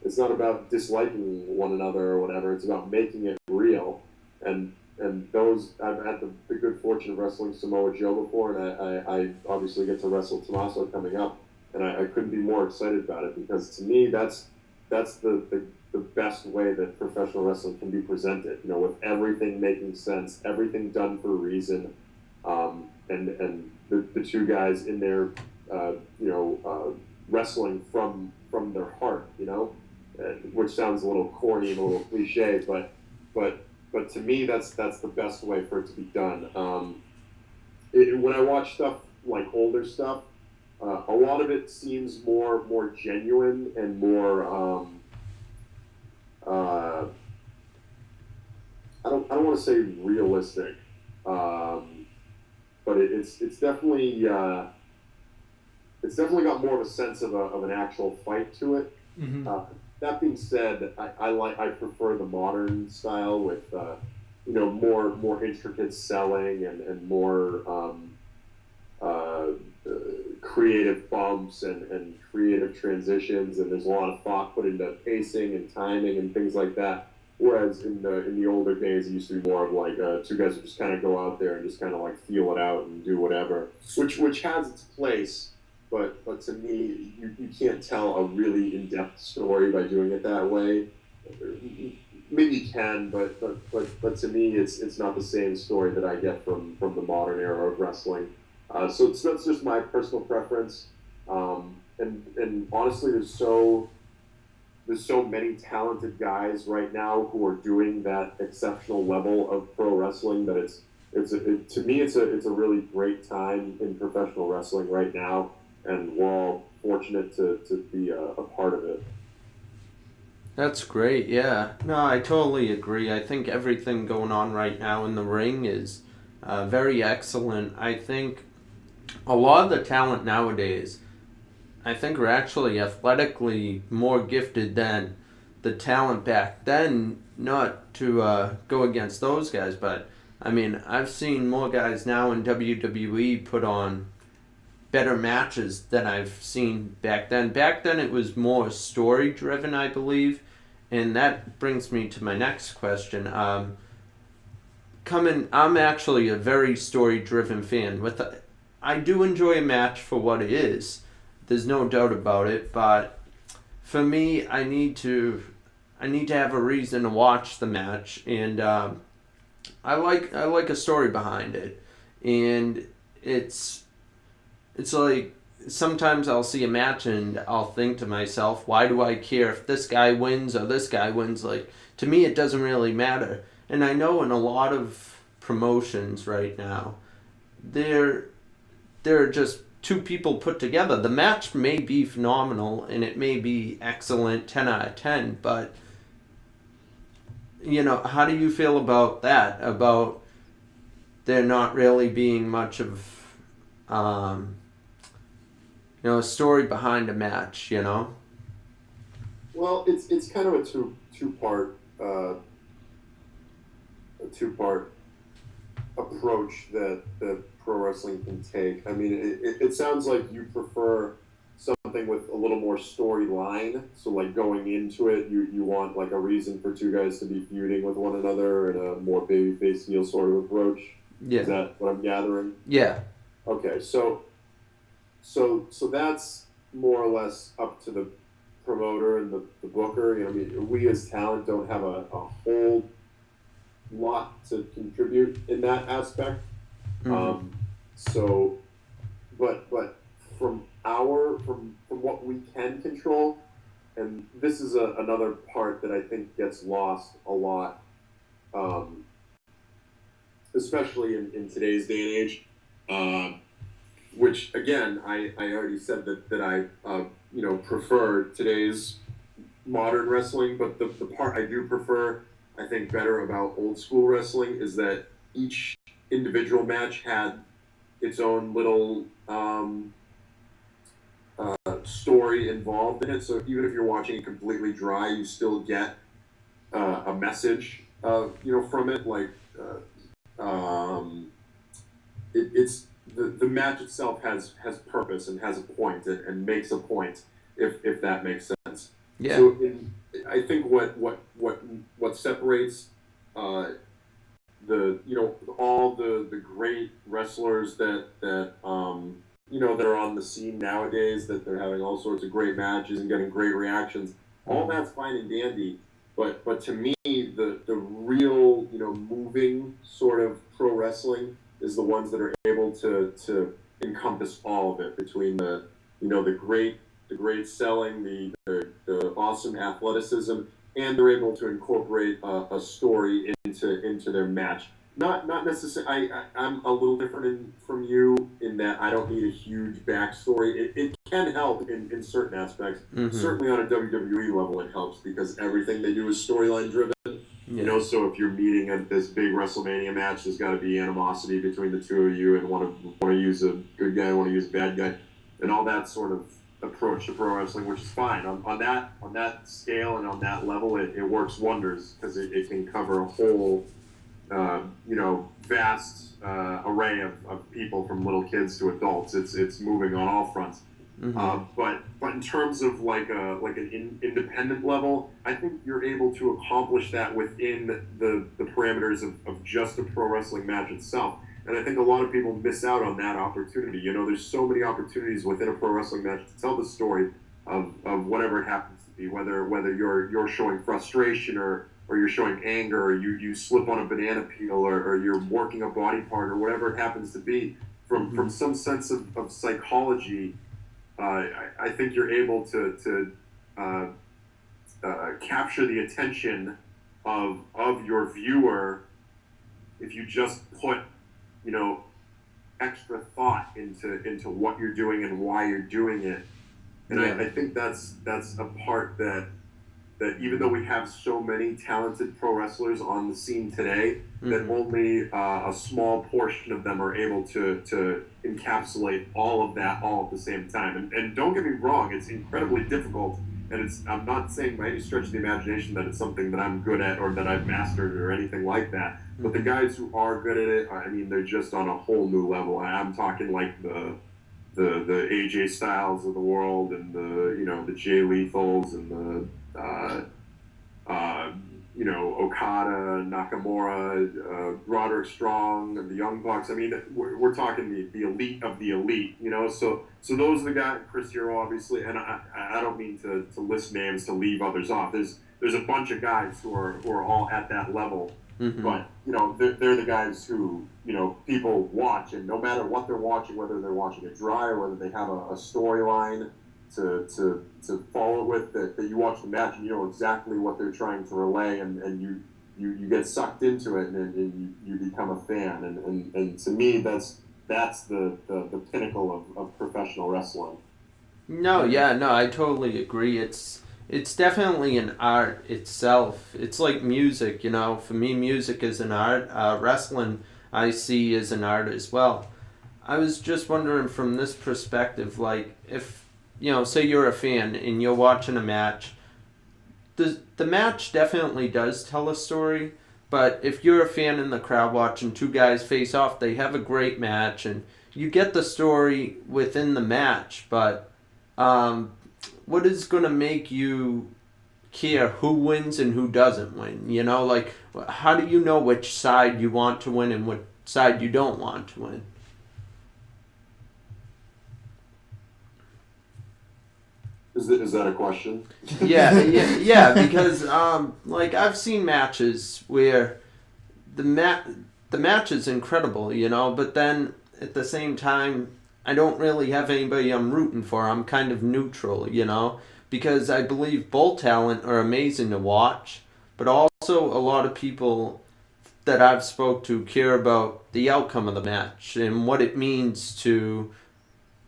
D: It's not about disliking one another or whatever. It's about making it real, and and those I've had the good fortune of wrestling Samoa Joe before, and I obviously get to wrestle Tommaso coming up, and I couldn't be more excited about it, because to me that's the best way that professional wrestling can be presented. You know, with everything making sense, everything done for a reason, and the two guys in there, wrestling from their heart. You know, which sounds a little corny and a little cliche, but to me that's the best way for it to be done. When I watch stuff like older stuff, a lot of it seems more genuine and more. I don't want to say realistic, but it's definitely got more of a sense of an actual fight to it.
B: Mm-hmm.
D: That being said, I prefer the modern style with more intricate selling and more creative bumps and creative transitions, and there's a lot of thought put into pacing and timing and things like that. Whereas in the older days, it used to be more of like two guys would just kind of go out there and just kind of like feel it out and do whatever, which has its place. But to me, you can't tell a really in-depth story by doing it that way. Maybe you can, but to me, it's not the same story that I get from the modern era of wrestling. So that's just my personal preference. And honestly, there's so many talented guys right now who are doing that exceptional level of pro wrestling that to me it's a really great time in professional wrestling right now, and we're all fortunate to be a part of it.
C: That's great, yeah. No, I totally agree. I think everything going on right now in the ring is very excellent. I think a lot of the talent nowadays, I think, are actually athletically more gifted than the talent back then. Not to go against those guys, but I mean, I've seen more guys now in WWE put on better matches than I've seen back then. Back then it was more story driven, I believe, and that brings me to my next question. I'm actually a very story driven fan. I do enjoy a match for what it is. There's no doubt about it, but for me, I need to have a reason to watch the match, and I like a story behind it, and it's like sometimes I'll see a match and I'll think to myself, why do I care if this guy wins or this guy wins? Like, to me, it doesn't really matter. And I know in a lot of promotions right now, they're just two people put together. The match may be phenomenal and it may be excellent, 10 out of 10, but how do you feel about that? About there not really being much of a story behind a match,
D: Well, it's kind of a two-part approach that pro wrestling can take. I mean, it sounds like you prefer something with a little more storyline. So, like, going into it, you want like a reason for two guys to be feuding with one another and a more babyface heel sort of approach.
C: Yeah.
D: Is that what I'm gathering?
C: Yeah.
D: Okay, so that's more or less up to the promoter and the booker. I mean, we as talent don't have a whole lot to contribute in that aspect.
C: Mm-hmm.
D: But from what we can control, and this is another part that I think gets lost a lot, especially in today's day and age. Which again, I already said that I prefer today's modern wrestling, but the part I do prefer, I think, better about old school wrestling is that each individual match had its own little story involved in it. So even if you're watching it completely dry, you still get a message, from it. Like it's the match itself has purpose and has a point and makes a point, if that makes sense.
C: Yeah.
D: So I think what separates the all the great wrestlers that that are on the scene nowadays, that they're having all sorts of great matches and getting great reactions. All that's fine and dandy, but to me, the real moving sort of pro wrestling is the ones that are able to encompass all of it, between the great selling, the awesome athleticism, and they're able to incorporate a story into their match. Not necessarily. I'm a little different from you in that I don't need a huge backstory. It can help in certain aspects.
C: Mm-hmm.
D: Certainly on a WWE level, it helps because everything they do is storyline driven.
C: Yeah.
D: So if you're meeting at this big WrestleMania match, there's got to be animosity between the two of you, and want to use a good guy, want to use a bad guy, and all that sort of approach to pro wrestling, which is fine. On that scale and on that level, it works wonders because it can cover a whole vast array of people, from little kids to adults. It's moving on all fronts.
C: Mm-hmm.
D: But in terms of like an independent level, I think you're able to accomplish that within the parameters of just a pro wrestling match itself. And I think a lot of people miss out on that opportunity. There's so many opportunities within a pro wrestling match to tell the story of whatever it happens to be, whether you're showing frustration or you're showing anger, or you slip on a banana peel, or you're working a body part, or whatever it happens to be. From some sense of psychology, I think you're able to capture the attention of your viewer if you just put extra thought into what you're doing and why you're doing it. And I think that's a part that even though we have so many talented pro wrestlers on the scene today, that only a small portion of them are able to encapsulate all of that all at the same time. And don't get me wrong, it's incredibly difficult, and I'm not saying by any stretch of the imagination that it's something that I'm good at or that I've mastered or anything like that. But the guys who are good at it, I mean, they're just on a whole new level. I'm talking like the AJ Styles of the world, and the Jay Lethals, and the Okada, Nakamura, Roderick Strong, and the Young Bucks. I mean, we're talking the elite of the elite. So those are the guys. Chris Hero, obviously, and I don't mean to list names to leave others off. There's a bunch of guys who are all at that level. Mm-hmm. But they're the guys who people watch, and no matter what they're watching, whether they're watching it dry or whether they have a storyline to follow it with, that you watch the match and you know exactly what they're trying to relay, and you get sucked into it, and you become a fan, and to me that's the pinnacle of professional wrestling.
C: No, I totally agree. It's definitely an art itself. It's like music, For me, music is an art. Wrestling, I see, as an art as well. I was just wondering from this perspective, like, if, say you're a fan and you're watching a match, the match definitely does tell a story, but if you're a fan in the crowd watching two guys face off, they have a great match, and you get the story within the match, but what is going to make you care who wins and who doesn't win? Like, how do you know which side you want to win and which side you don't want to win?
D: Is that a question?
C: Yeah, because like, I've seen matches where the match is incredible, but then at the same time, I don't really have anybody I'm rooting for. I'm kind of neutral, because I believe both talent are amazing to watch, but also a lot of people that I've spoke to care about the outcome of the match and what it means to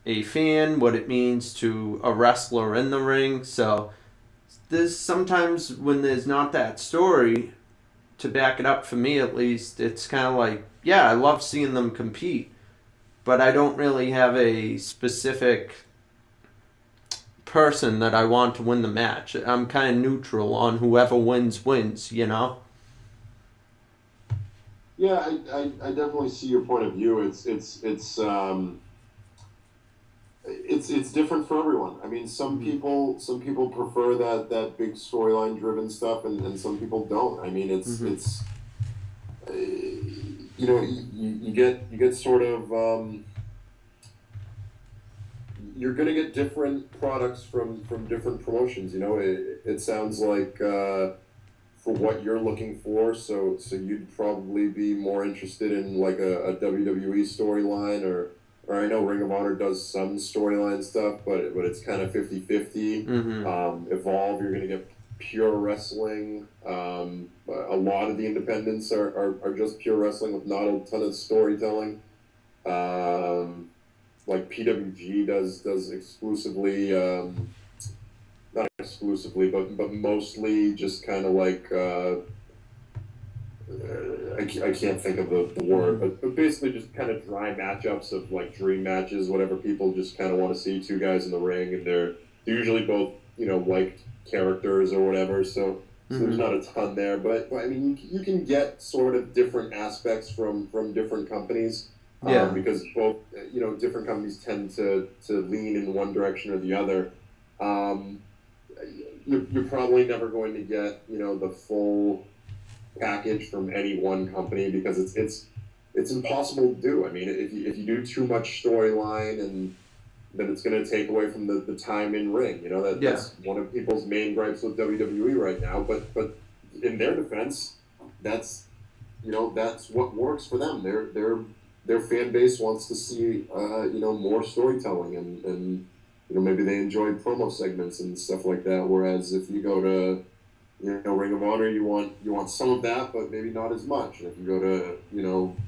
C: a fan, what it means to a wrestler in the ring. So there's sometimes when there's not that story to back it up, for me at least, it's kind of like, yeah, I love seeing them compete, but I don't really have a specific person that I want to win the match. I'm kind of neutral on whoever wins,
D: Yeah, I definitely see your point of view. It's different for everyone. I mean, some people prefer that big storyline driven stuff, and some people don't. I mean, it's you get sort of you're going to get different products from different promotions. It sounds like for what you're looking for, so you'd probably be more interested in like a WWE storyline, or I know Ring of Honor does some storyline stuff, but it's kind of 50-50. Evolve, you're going to get pure wrestling. A lot of the independents are just pure wrestling with not a ton of storytelling. Like PWG does exclusively, not exclusively, but mostly just kind of like I can't think of the word, but basically just kind of dry matchups of like dream matches, whatever people just kind of want to see, two guys in the ring, and they're usually both liked characters or whatever. So there's not a ton there, but I mean you can get sort of different aspects from different companies. Because both different companies tend to lean in one direction or the other. You're probably never going to get the full package from any one company, because it's impossible to do. I mean, if you do too much storyline, and then it's going to take away from the time in ring. That's one of people's main gripes with WWE right now. But in their defense, that's what works for them. Their fan base wants to see more storytelling, and maybe they enjoy promo segments and stuff like that. Whereas if you go to Ring of Honor, you want some of that, but maybe not as much. And if you go to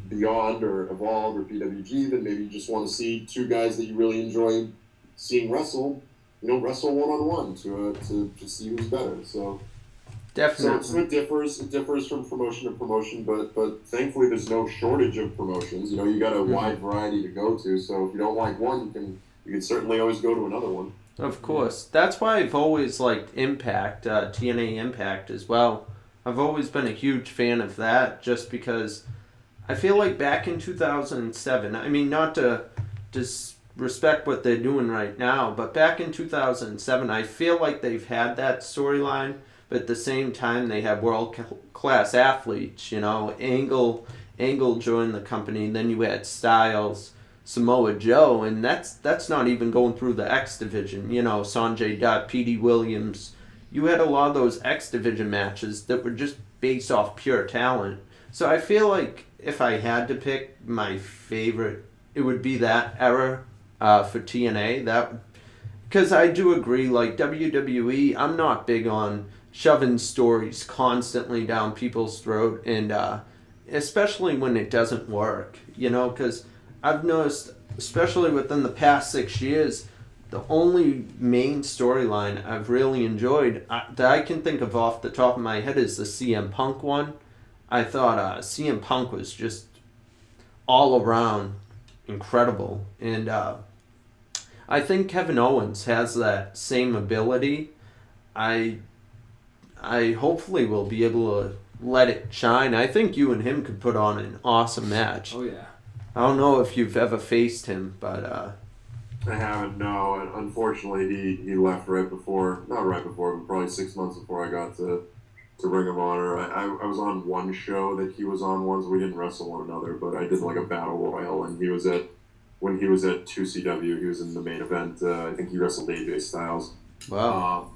D: Beyond or Evolve or PWG, then maybe you just want to see two guys that you really enjoy seeing wrestle one-on-one to see who's better. So.
C: Definitely.
D: So it differs from promotion to promotion, but thankfully there's no shortage of promotions. You got a wide variety to go to. So if you don't like one, you can certainly always go to another one.
C: Of course. That's why I've always liked Impact, TNA Impact as well. I've always been a huge fan of that, just because I feel like back in 2007, I mean, not to disrespect what they're doing right now, but back in 2007, I feel like they've had that storyline. But at the same time, they have world-class athletes. Angle joined the company. Then you had Styles, Samoa Joe, and that's not even going through the X division. Sanjay Dutt, Petey Williams. You had a lot of those X division matches that were just based off pure talent. So I feel like if I had to pick my favorite, it would be that era for TNA. Because I do agree, like WWE, I'm not big on shoving stories constantly down people's throat, and especially when it doesn't work, because I've noticed, especially within the past 6 years, the only main storyline I've really enjoyed that I can think of off the top of my head is the CM Punk one. I thought CM Punk was just all around incredible, and I think Kevin Owens has that same ability. I hopefully will be able to let it shine. I think you and him could put on an awesome match.
B: Oh, yeah.
C: I don't know if you've ever faced him, but...
D: I haven't, no. And unfortunately, he left not right before, but probably 6 months before I got to Ring of Honor. I was on one show that he was on once. We didn't wrestle one another, but I did like a battle royal, and when he was at 2CW, he was in the main event. I think he wrestled AJ Styles.
C: Wow.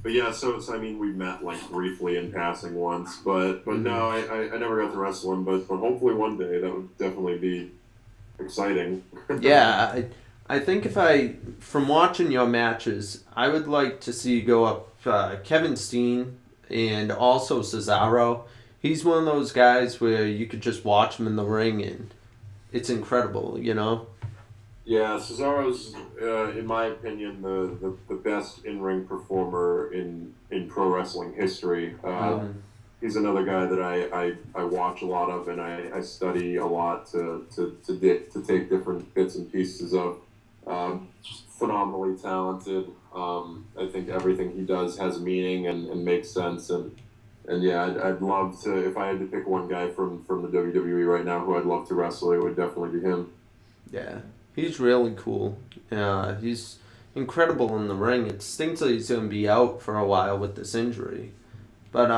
D: But yeah, so I mean, we met like briefly in passing once, but no, I never got to wrestle him, but hopefully one day that would definitely be exciting.
C: Yeah, I think from watching your matches, I would like to see you go up Kevin Steen and also Cesaro. He's one of those guys where you could just watch him in the ring and it's incredible,
D: Yeah, Cesaro's, in my opinion, the best in-ring performer in pro wrestling history. He's another guy that I watch a lot of, and I study a lot to take different bits and pieces of. Just phenomenally talented. I think everything he does has meaning and makes sense, and yeah, I'd love to, if I had to pick one guy from the WWE right now who I'd love to wrestle, it would definitely be him.
C: Yeah. He's really cool. He's incredible in the ring. It stinks that he's going to be out for a while with this injury. But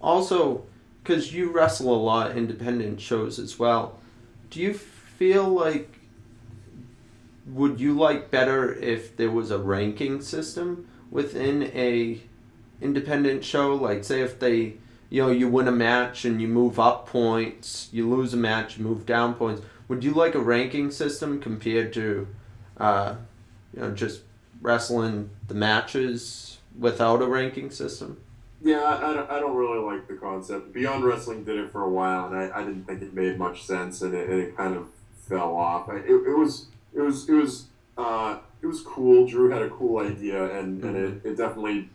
C: also, because you wrestle a lot of independent shows as well. Do you feel like, would you like better if there was a ranking system within a independent show? Like, say if they, you win a match and you move up points, you lose a match, you move down points. Would you like a ranking system compared to, just wrestling the matches without a ranking system?
D: Yeah, I don't really like the concept. Beyond Wrestling did it for a while, and I didn't think it made much sense, and it kind of fell off. It was cool. Drew had a cool idea, and it definitely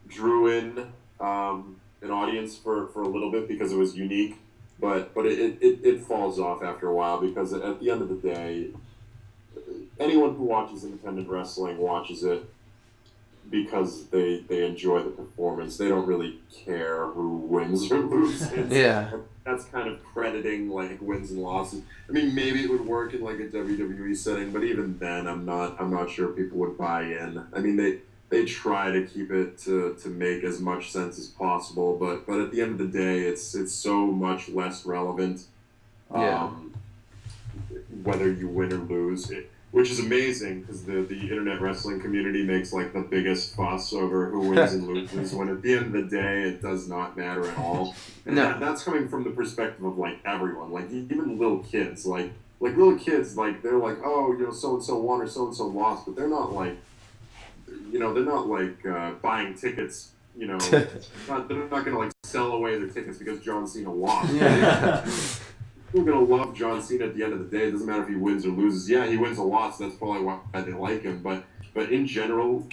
D: drew in an audience for a little bit because it was unique. But it falls off after a while because at the end of the day, anyone who watches independent wrestling watches it because they enjoy the performance. They don't really care who wins or loses.
C: Yeah.
D: That's kind of crediting like wins and losses. I mean, maybe it would work in like a WWE setting, but even then, I'm not sure people would buy in. I mean, they try to keep it to make as much sense as possible, but at the end of the day, it's so much less relevant.
C: Yeah.
D: Whether you win or lose. Which is amazing because the internet wrestling community makes like the biggest fuss over who wins and loses when at the end of the day it does not matter at all. And that's coming from the perspective of like everyone, like even little kids, like little kids, like they're like, oh, so and so won or so and so lost, but they're not like, buying tickets. They're not gonna like sell away their tickets because John Cena lost.
C: Yeah.
D: People are gonna love John Cena at the end of the day. It doesn't matter if he wins or loses. Yeah, he wins a lot, so that's probably why they like him. But in general,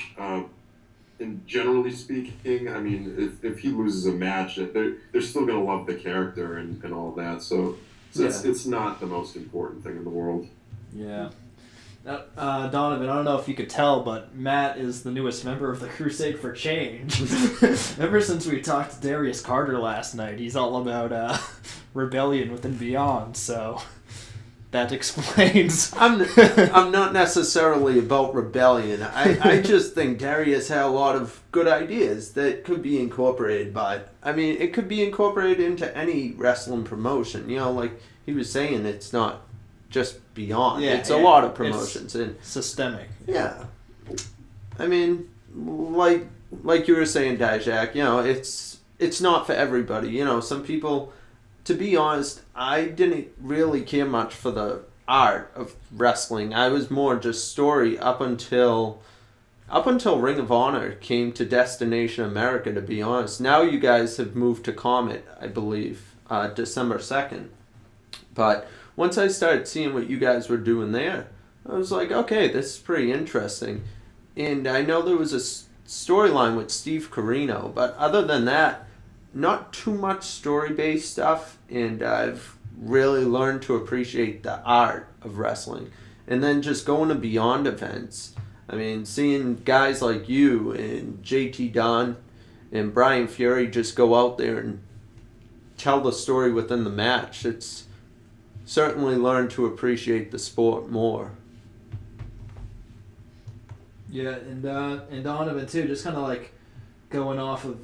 D: generally speaking, I mean, if he loses a match, they're still gonna love the character and all that. So it's not the most important thing in the world.
B: Yeah. Now, Donovan, I don't know if you could tell, but Matt is the newest member of the Crusade for Change. Ever since we talked to Darius Carter last night, he's all about rebellion within Beyond, so that explains.
C: I'm not necessarily about rebellion. I just think Darius had a lot of good ideas that could be incorporated it could be incorporated into any wrestling promotion. Like he was saying, it's not just Beyond. It's a lot of promotions. And
B: systemic.
C: Yeah. I mean, like you were saying, Dijak, it's not for everybody. Some people, to be honest, I didn't really care much for the art of wrestling. I was more just story up until Ring of Honor came to Destination America, to be honest. Now you guys have moved to Comet, I believe, December 2nd. But once I started seeing what you guys were doing there, I was like, okay, this is pretty interesting. And I know there was a storyline with Steve Corino, but other than that, not too much story-based stuff, and I've really learned to appreciate the art of wrestling. And then just going to Beyond events, I mean, seeing guys like you and JT Dunn and Brian Fury just go out there and tell the story within the match, it's certainly learned to appreciate the sport more.
B: Yeah, and Donovan too, just kind of like going off of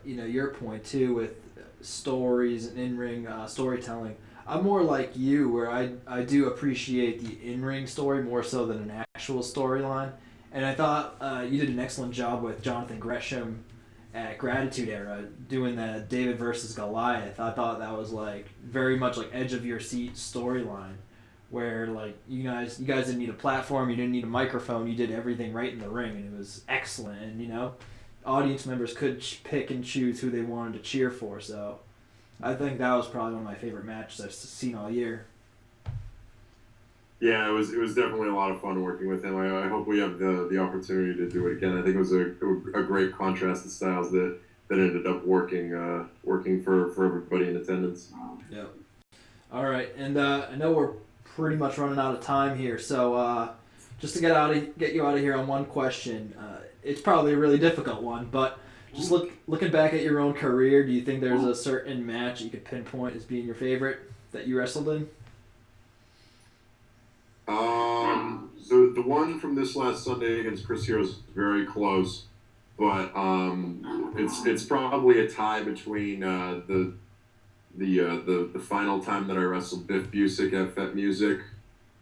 B: your point too with stories and in-ring storytelling. I'm more like you, where I do appreciate the in-ring story more so than an actual storyline. And I thought you did an excellent job with Jonathan Gresham at Gratitude Era doing the David versus Goliath. I thought that was like very much like edge of your seat storyline, where like you guys didn't need a platform, you didn't need a microphone, you did everything right in the ring, and it was excellent. And audience members could pick and choose who they wanted to cheer for. So I think that was probably one of my favorite matches I've seen all year.
D: Yeah, it was definitely a lot of fun working with him. I hope we have the opportunity to do it again. I think it was a great contrast of styles that ended up working for everybody in attendance.
B: Yeah. All right, and I know we're pretty much running out of time here, so just to get you out of here on one question. It's probably a really difficult one, but just looking back at your own career, do you think there's a certain match you could pinpoint as being your favorite that you wrestled in?
D: The one from this last Sunday against Chris Hero is very close, but it's probably a tie between the the final time that I wrestled Biff Busick at Fet Music.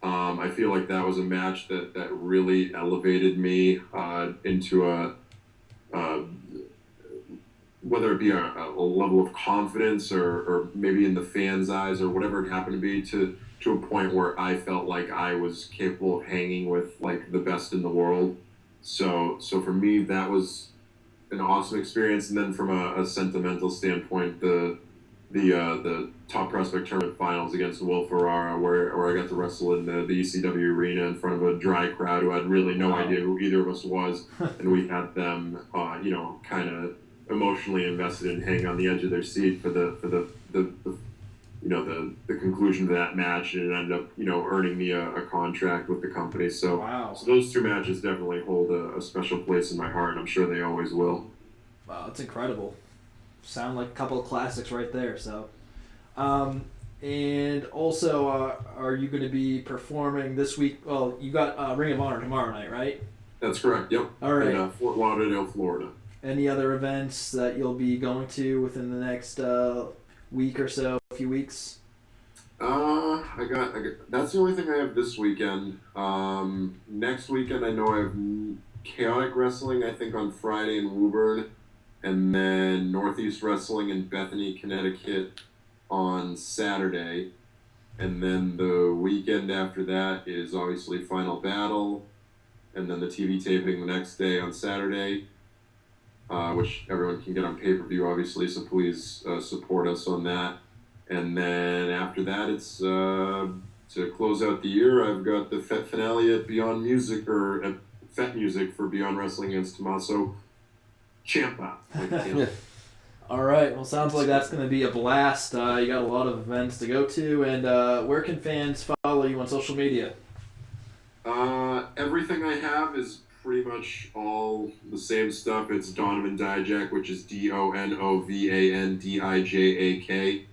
D: I feel like that was a match that really elevated me into whether it be a level of confidence or maybe in the fans' eyes or whatever it happened to be to a point where I felt like I was capable of hanging with like the best in the world. So for me, that was an awesome experience. And then from a sentimental standpoint, the top prospect tournament finals against Will Ferrara, where I got to wrestle in the ECW arena in front of a dry crowd who had really no idea who either of us was, and we had them, kind of emotionally invested and hanging on the edge of their seat for the conclusion of that match, and it ended up earning me a contract with the company. So, so those two matches definitely hold a special place in my heart, and I'm sure they always will.
B: Wow, that's incredible. Sound like a couple of classics right there. So, and also, are you going to be performing this week? Well, you got Ring of Honor tomorrow night, right?
D: That's correct. Yep.
B: All right.
D: In Fort Lauderdale, Florida.
B: Any other events that you'll be going to within the next week or so, a few weeks?
D: I got that's the only thing I have this weekend. Next weekend I know I have Chaotic Wrestling, I think, on Friday in Woburn, and then Northeast Wrestling in Bethany, Connecticut on Saturday. And then the weekend after that is obviously Final Battle, and then the TV taping the next day on Saturday, which everyone can get on pay-per-view, obviously, so please support us on that. And then after that, it's to close out the year, I've got the Fet finale at Beyond Music, or at Fet Music for Beyond Wrestling against Tommaso Ciampa.
B: All right. Well, sounds like that's going to be a blast. You got a lot of events to go to, and where can fans follow you on social media?
D: Everything I have is pretty much all the same stuff. It's Donovan Dijak, which is DONOVANDIJAK.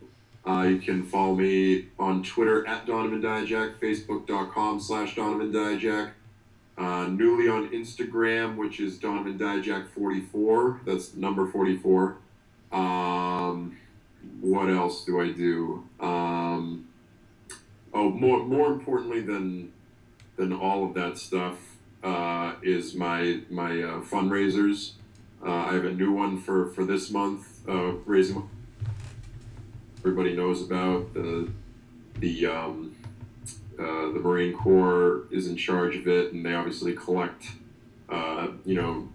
D: You can follow me on Twitter at Donovan Dijak, Facebook.com/Donovan Dijak. Newly on Instagram, which is Donovan Dijak 44. That's number 44. What else do I do? More importantly than all of that stuff is my fundraisers. I have a new one for this month, raising. Everybody knows about the Marine Corps is in charge of it, and they obviously collect new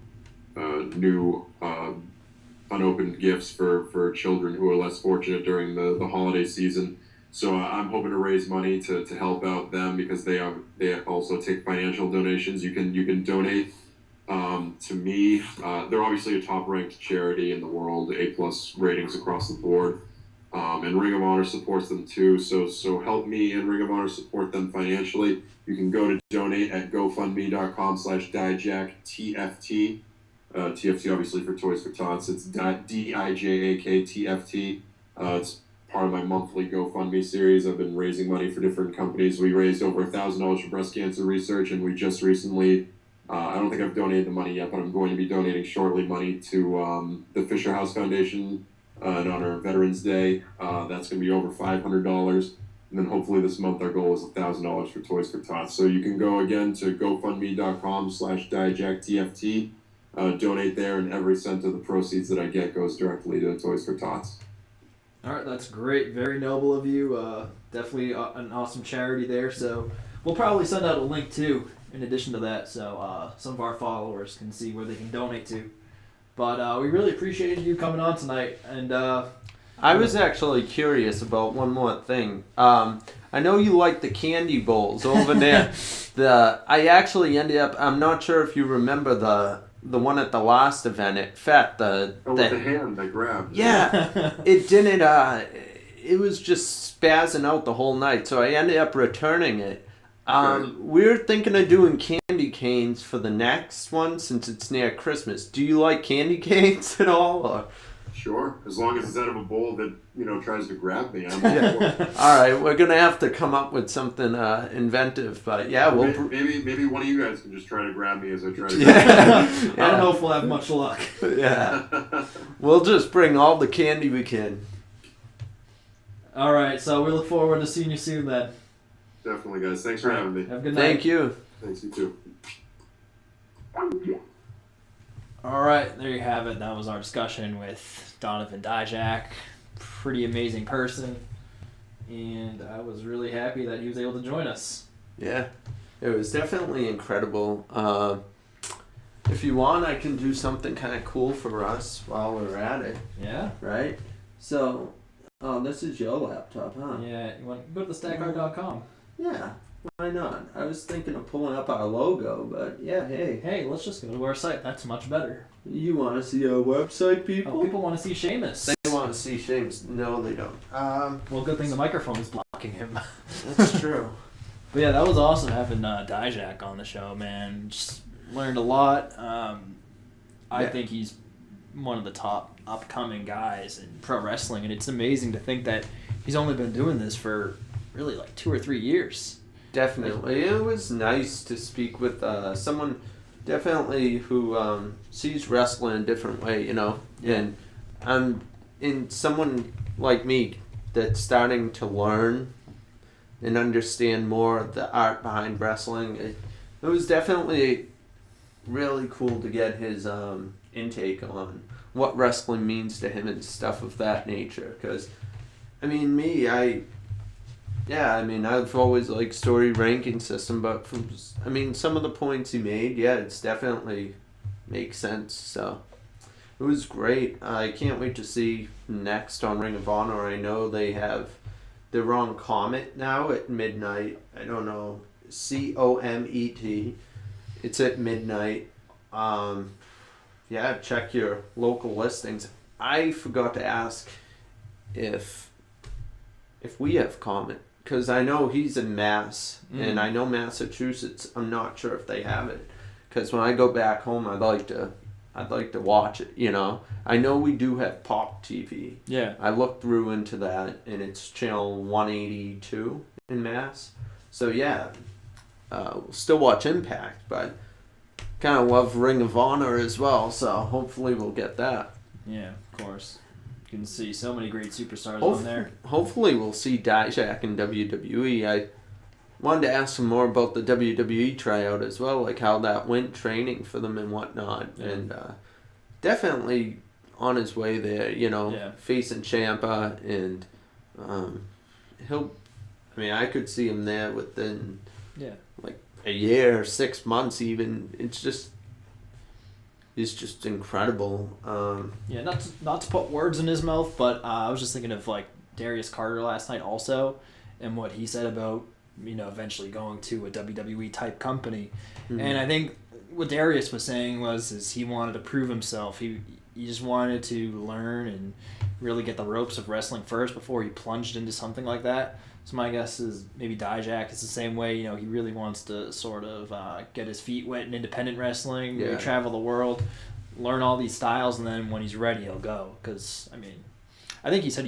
D: unopened gifts for children who are less fortunate during the holiday season. So I'm hoping to raise money to help out them, because they also take financial donations. You can donate to me. They're obviously a top-ranked charity in the world, A+ ratings across the board. And Ring of Honor supports them too. So help me and Ring of Honor support them financially. You can go to donate at GoFundMe.com/DijakTFT. TFT obviously for Toys for Tots. It's DIJAKTFT. It's part of my monthly GoFundMe series. I've been raising money for different companies. We raised over $1,000 for breast cancer research, and we just recently, I don't think I've donated the money yet, but I'm going to be donating shortly money to the Fisher House Foundation in honor of Veterans Day. That's going to be over $500. And then hopefully this month our goal is $1,000 for Toys for Tots. So you can go again to GoFundMe.com/DijakTFT. Donate there, and every cent of the proceeds that I get goes directly to Toys for Tots.
B: All right, that's great. Very noble of you. Definitely an awesome charity there. So we'll probably send out a link too, in addition to that, so some of our followers can see where they can donate to. But we really appreciated you coming on tonight. And
C: I was actually curious about one more thing. I know you like the candy bowls over there. I actually ended up, I'm not sure if you remember the one at the last event at FET.
D: With the hand I grabbed.
C: Yeah, it didn't, it was just spazzing out the whole night, so I ended up returning it. We're thinking of doing candy canes for the next one since it's near Christmas. Do you like candy canes at all? Or?
D: Sure, as long as it's out of a bowl that tries to grab me.
C: Yeah. All right, we're gonna have to come up with something inventive, but yeah,
D: maybe one of you guys can just try to grab me as I try to.
B: I don't know if we'll have much luck.
C: Yeah, we'll just bring all the candy we can.
B: All right, so we look forward to seeing you soon then.
D: Definitely, guys. Thanks for having me.
B: Have a good night.
C: Thank you.
D: Thanks, you too.
B: All right, there you have it. That was our discussion with Donovan Dijak. Pretty amazing person. And I was really happy that he was able to join us.
C: Yeah, it was definitely incredible. If you want, I can do something kind of cool for us while we're at it,
B: Yeah?
C: right? So, this is your laptop, huh?
B: Yeah, you want to go to thestackcard.com.
C: Yeah, why not? I was thinking of pulling up our logo, but yeah, hey.
B: Hey, let's just go to our site. That's much better.
C: You want to see our website, people?
B: Oh, people want to see Seamus.
C: They want to see Shames. No, they don't.
B: Well, good thing the microphone is blocking him.
C: That's true.
B: But yeah, that was awesome having Dijak on the show, man. Just learned a lot. I
C: Yeah.
B: think he's one of the top upcoming guys in pro wrestling, and it's amazing to think that he's only been doing this for really like 2 or 3 years.
C: Definitely. It was nice to speak with someone definitely who sees wrestling a different way, you know.
B: Yeah.
C: And in someone like me that's starting to learn and understand more of the art behind wrestling. It was definitely really cool to get his intake on what wrestling means to him and stuff of that nature. Because, I mean, I've always liked story ranking system, but some of the points he made, yeah, it's definitely makes sense. So it was great. I can't wait to see next on Ring of Honor. I know they're on Comet now at midnight. I don't know, COMET. It's at midnight. Yeah, check your local listings. I forgot to ask if we have Comet. Because I know he's in Mass, and I know Massachusetts. I'm not sure if they have it. Because when I go back home, I'd like to watch it. You know, I know we do have Pop TV.
B: Yeah.
C: I looked through into that, and it's channel 182 in Mass. So yeah, we'll still watch Impact, but kind of love Ring of Honor as well. So hopefully we'll get that.
B: Yeah, of course. You can see so many great superstars on there.
C: Hopefully we'll see Dijak in WWE. I wanted to ask him more about the WWE tryout as well, like how that went training for them and whatnot.
B: Yeah.
C: And definitely on his way there, you know,
B: Yeah.
C: facing Ciampa. And I could see him there within like a year, 6 months even. It's just incredible.
B: Yeah, not to put words in his mouth, but I was just thinking of like Darius Carter last night also, and what he said about eventually going to a WWE type company.
C: Mm-hmm.
B: And I think what Darius was saying is he wanted to prove himself. He just wanted to learn and really get the ropes of wrestling first before he plunged into something like that. So my guess is maybe Dijak is the same way. He really wants to sort of get his feet wet in independent wrestling, maybe travel the world, learn all these styles, and then when he's ready, he'll go. Because, I think he said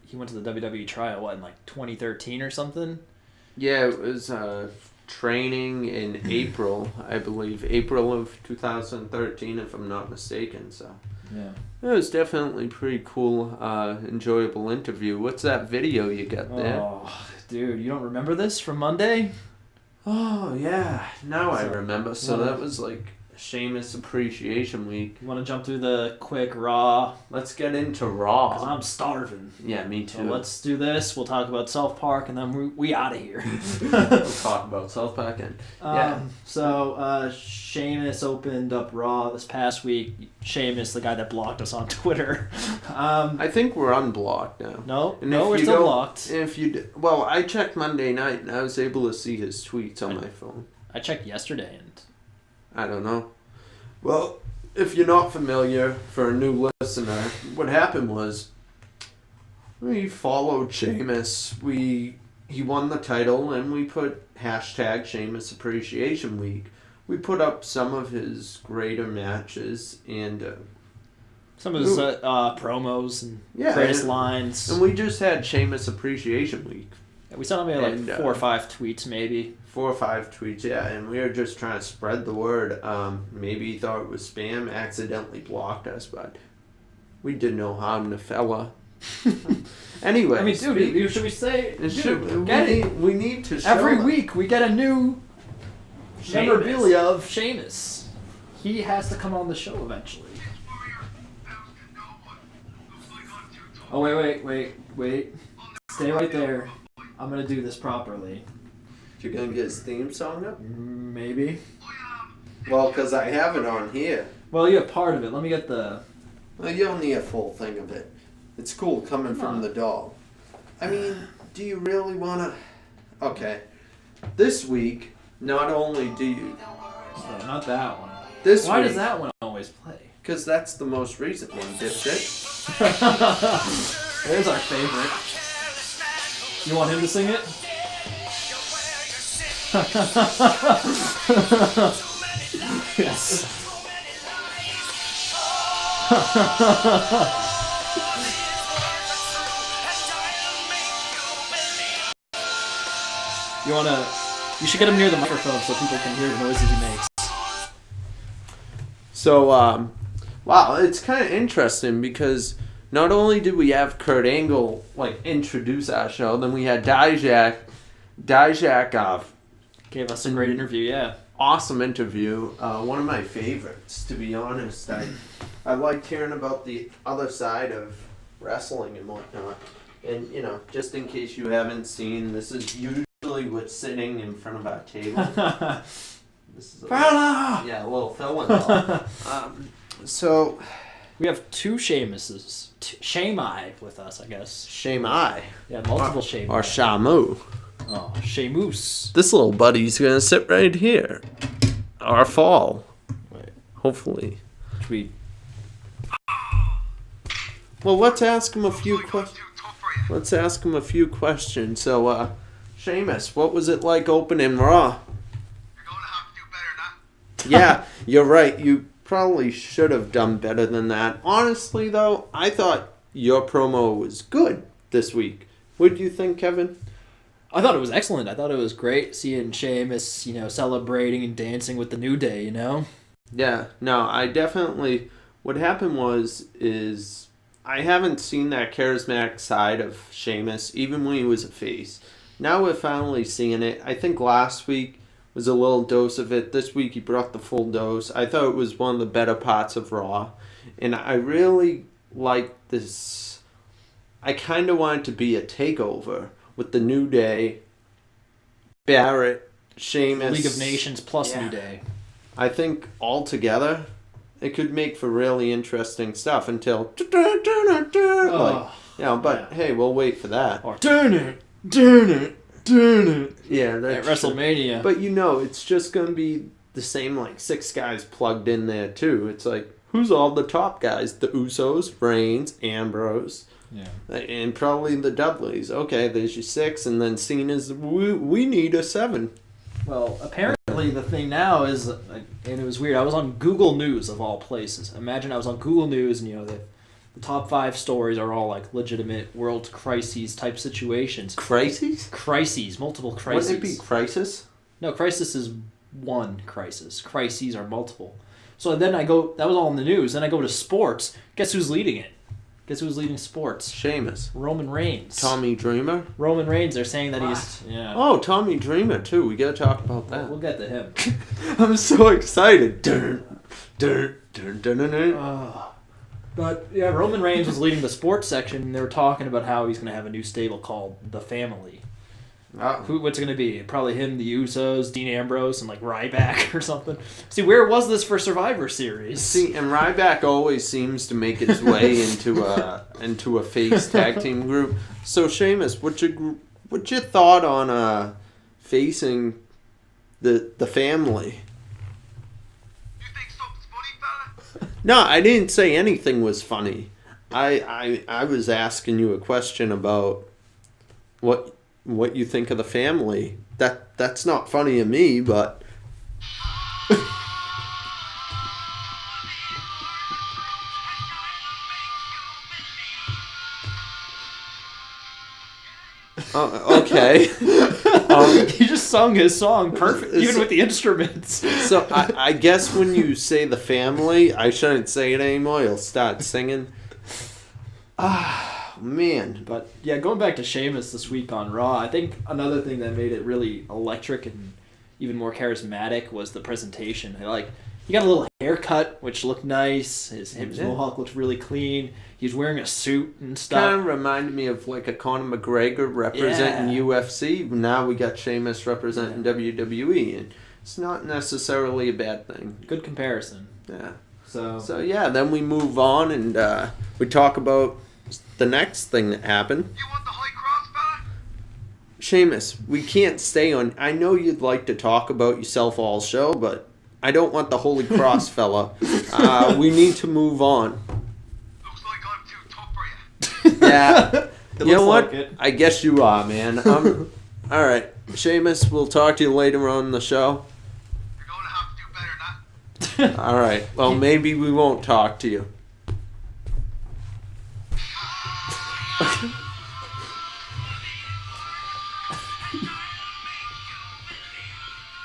B: he went to the WWE trial, in like 2013 or something?
C: Yeah, it was training in April, I believe. April of 2013, if I'm not mistaken. So
B: yeah.
C: It was definitely pretty cool, enjoyable interview. What's that video you got there?
B: Oh, dude, you don't remember this from Monday?
C: Oh, yeah. Now I
B: So,
C: remember. So that was like Sheamus Appreciation Week.
B: You want to jump through the quick Raw?
C: Let's get into
B: Because
C: Raw.
B: I'm starving.
C: Yeah, me too.
B: So let's do this. We'll talk about South Park, and then we out of here.
C: We'll talk about South Park and
B: So Sheamus opened up Raw this past week. Sheamus, the guy that blocked us on Twitter.
C: I think we're unblocked now.
B: No,
C: And
B: we're
C: if you
B: still
C: don't-
B: blocked.
C: Well, I checked Monday night and I was able to see his tweets on my phone.
B: I checked yesterday, and
C: I don't know. Well, if you're not familiar, for a new listener, what happened was we followed Sheamus. He won the title, and we put hashtag Sheamus Appreciation Week. We put up some of his greater matches and
B: some of his promos and greatest lines.
C: and we just had Sheamus Appreciation Week.
B: We sent him like 4 or 5 tweets, maybe.
C: 4 or 5 tweets, yeah, and we were just trying to spread the word. Maybe he thought it was spam, accidentally blocked us, but we did no harm to fella. Anyway,
B: I mean, dude, should we say?
C: we need to show
B: Every
C: them.
B: week we get a new
C: Sheamus.
B: memorabilia of Sheamus. He has to come on the show eventually. Oh, wait. Stay right there. I'm going to do this properly.
C: You're going to get his theme song up?
B: Maybe.
C: Well, because I have it on here.
B: Well, you have part of it. Let me get the...
C: Well, you don't need a full thing of it. It's cool coming from the dog. I mean, do you really want to... Okay. This week, not only do you...
B: No, not that one.
C: Why
B: does that one always play?
C: Because that's the most recent one, dipshit.
B: There's our favorite. You want him to sing it? Yes. You should get him near the microphone so people can hear the noises he makes.
C: So, wow, it's kind of interesting because not only did we have Kurt Angle introduce our show, then we had Dijak. Dijak
B: Gave us a great interview, yeah.
C: Awesome interview. One of my favorites, to be honest. I liked hearing about the other side of wrestling and whatnot. And, just in case you haven't seen, this is usually what's sitting in front of our table. This is a little fill-in. So
B: we have two Sheamuses. Shame-I with us, I guess.
C: Shame-I.
B: Yeah, multiple Shame-I.
C: Or Shamu.
B: Oh, Sheamus.
C: This little buddy's going to sit right here. Or fall.
B: Wait.
C: Hopefully.
B: Tweet.
C: Well, let's ask him a few questions. So, Sheamus, what was it like opening Raw?
A: You're going to have to do better than
C: Yeah, you're right. You probably should have done better than that. Honestly, though, I thought your promo was good this week. What do you think, Kevin?
B: I thought it was excellent. I thought it was great seeing Sheamus, celebrating and dancing with the New Day,
C: Yeah, no, I definitely... What happened is I haven't seen that charismatic side of Sheamus, even when he was a face. Now we're finally seeing it. I think last week was a little dose of it. This week he brought the full dose. I thought it was one of the better parts of Raw. And I really liked this. I kind of want it to be a takeover with the New Day, Barrett, Sheamus.
B: League of Nations plus New Day.
C: I think all together it could make for really interesting stuff until... Hey, we'll wait for that.
B: Or turn it.
C: Yeah,
B: at WrestleMania.
C: But it's just going to be the same 6 guys plugged in there too. It's who's all the top guys? The Usos, Reigns, Ambrose, and probably the Dudleys. Okay, there's your 6, and then Cena's. We need a 7.
B: Well, apparently the thing now is, and it was weird. I was on Google News of all places. Imagine I was on Google News, and the top 5 stories are all legitimate world crises type situations.
C: Crises?
B: Crises, multiple crises.
C: Wouldn't it be crisis?
B: No, crisis is one crisis. Crises are multiple. So then that was all in the news. Then I go to sports. Guess who's leading it? Guess who's leading sports?
C: Sheamus.
B: Roman Reigns.
C: Tommy Dreamer?
B: Roman Reigns, they're saying that he's... Yeah.
C: Oh, Tommy Dreamer, too. We gotta talk about that.
B: We'll get to him.
C: I'm so excited.
B: But, yeah, Roman Reigns was leading the sports section, and they were talking about how he's going to have a new stable called The Family. What's it going to be? Probably him, the Usos, Dean Ambrose, and Ryback or something. See, where was this for Survivor Series?
C: See, and Ryback always seems to make its way into a face tag team group. So, Sheamus, what's your thought on facing the Family?
A: You think something's funny, fella?
C: No, I didn't say anything was funny. I was asking you a question about what you think of the Family. That's not funny to me, but okay.
B: He just sung his song perfect, even with the instruments.
C: So I guess when you say the Family, I shouldn't say it anymore. You'll start singing. man.
B: But yeah, going back to Sheamus this week on Raw, I think another thing that made it really electric and even more charismatic was the presentation. He got a little haircut, which looked nice. His mohawk looked really clean. He was wearing a suit and stuff.
C: Kind of reminded me of like a Conor McGregor representing UFC. Now we got Sheamus representing WWE, and it's not necessarily a bad thing.
B: Good comparison.
C: Yeah.
B: So
C: yeah, then we move on and we talk about the next thing that happened.
A: You want the high cross, fella?
C: Sheamus, we can't stay on. I know you'd like to talk about yourself all show, but I don't want the Holy Cross, fella. We need to move on.
A: Looks like I'm too tough for you.
C: Yeah. You know what?
B: like it.
C: I guess you are, man. All right. Sheamus, we'll talk to you later on the show.
A: You're going to have to do better than that.
C: All right. Well, maybe we won't talk to you.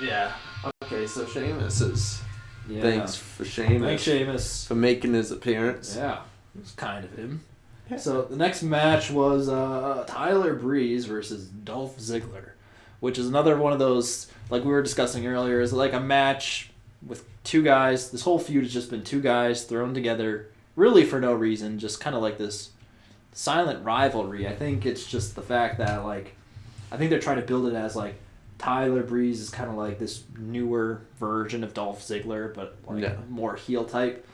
B: Yeah.
C: Okay, so Sheamus is...
B: Yeah.
C: Thanks for Sheamus.
B: Thanks, Sheamus.
C: For making his appearance.
B: Yeah, it was kind of him.
C: Yeah.
B: So the next match was Tyler Breeze versus Dolph Ziggler, which is another one of those, like we were discussing earlier, is like a match with two guys. This whole feud has just been two guys thrown together, really for no reason, just kind of like this silent rivalry. I think it's just the fact that, like, I think they're trying to build it as, like, Tyler Breeze is kind of like this newer version of Dolph Ziggler, but like more heel type.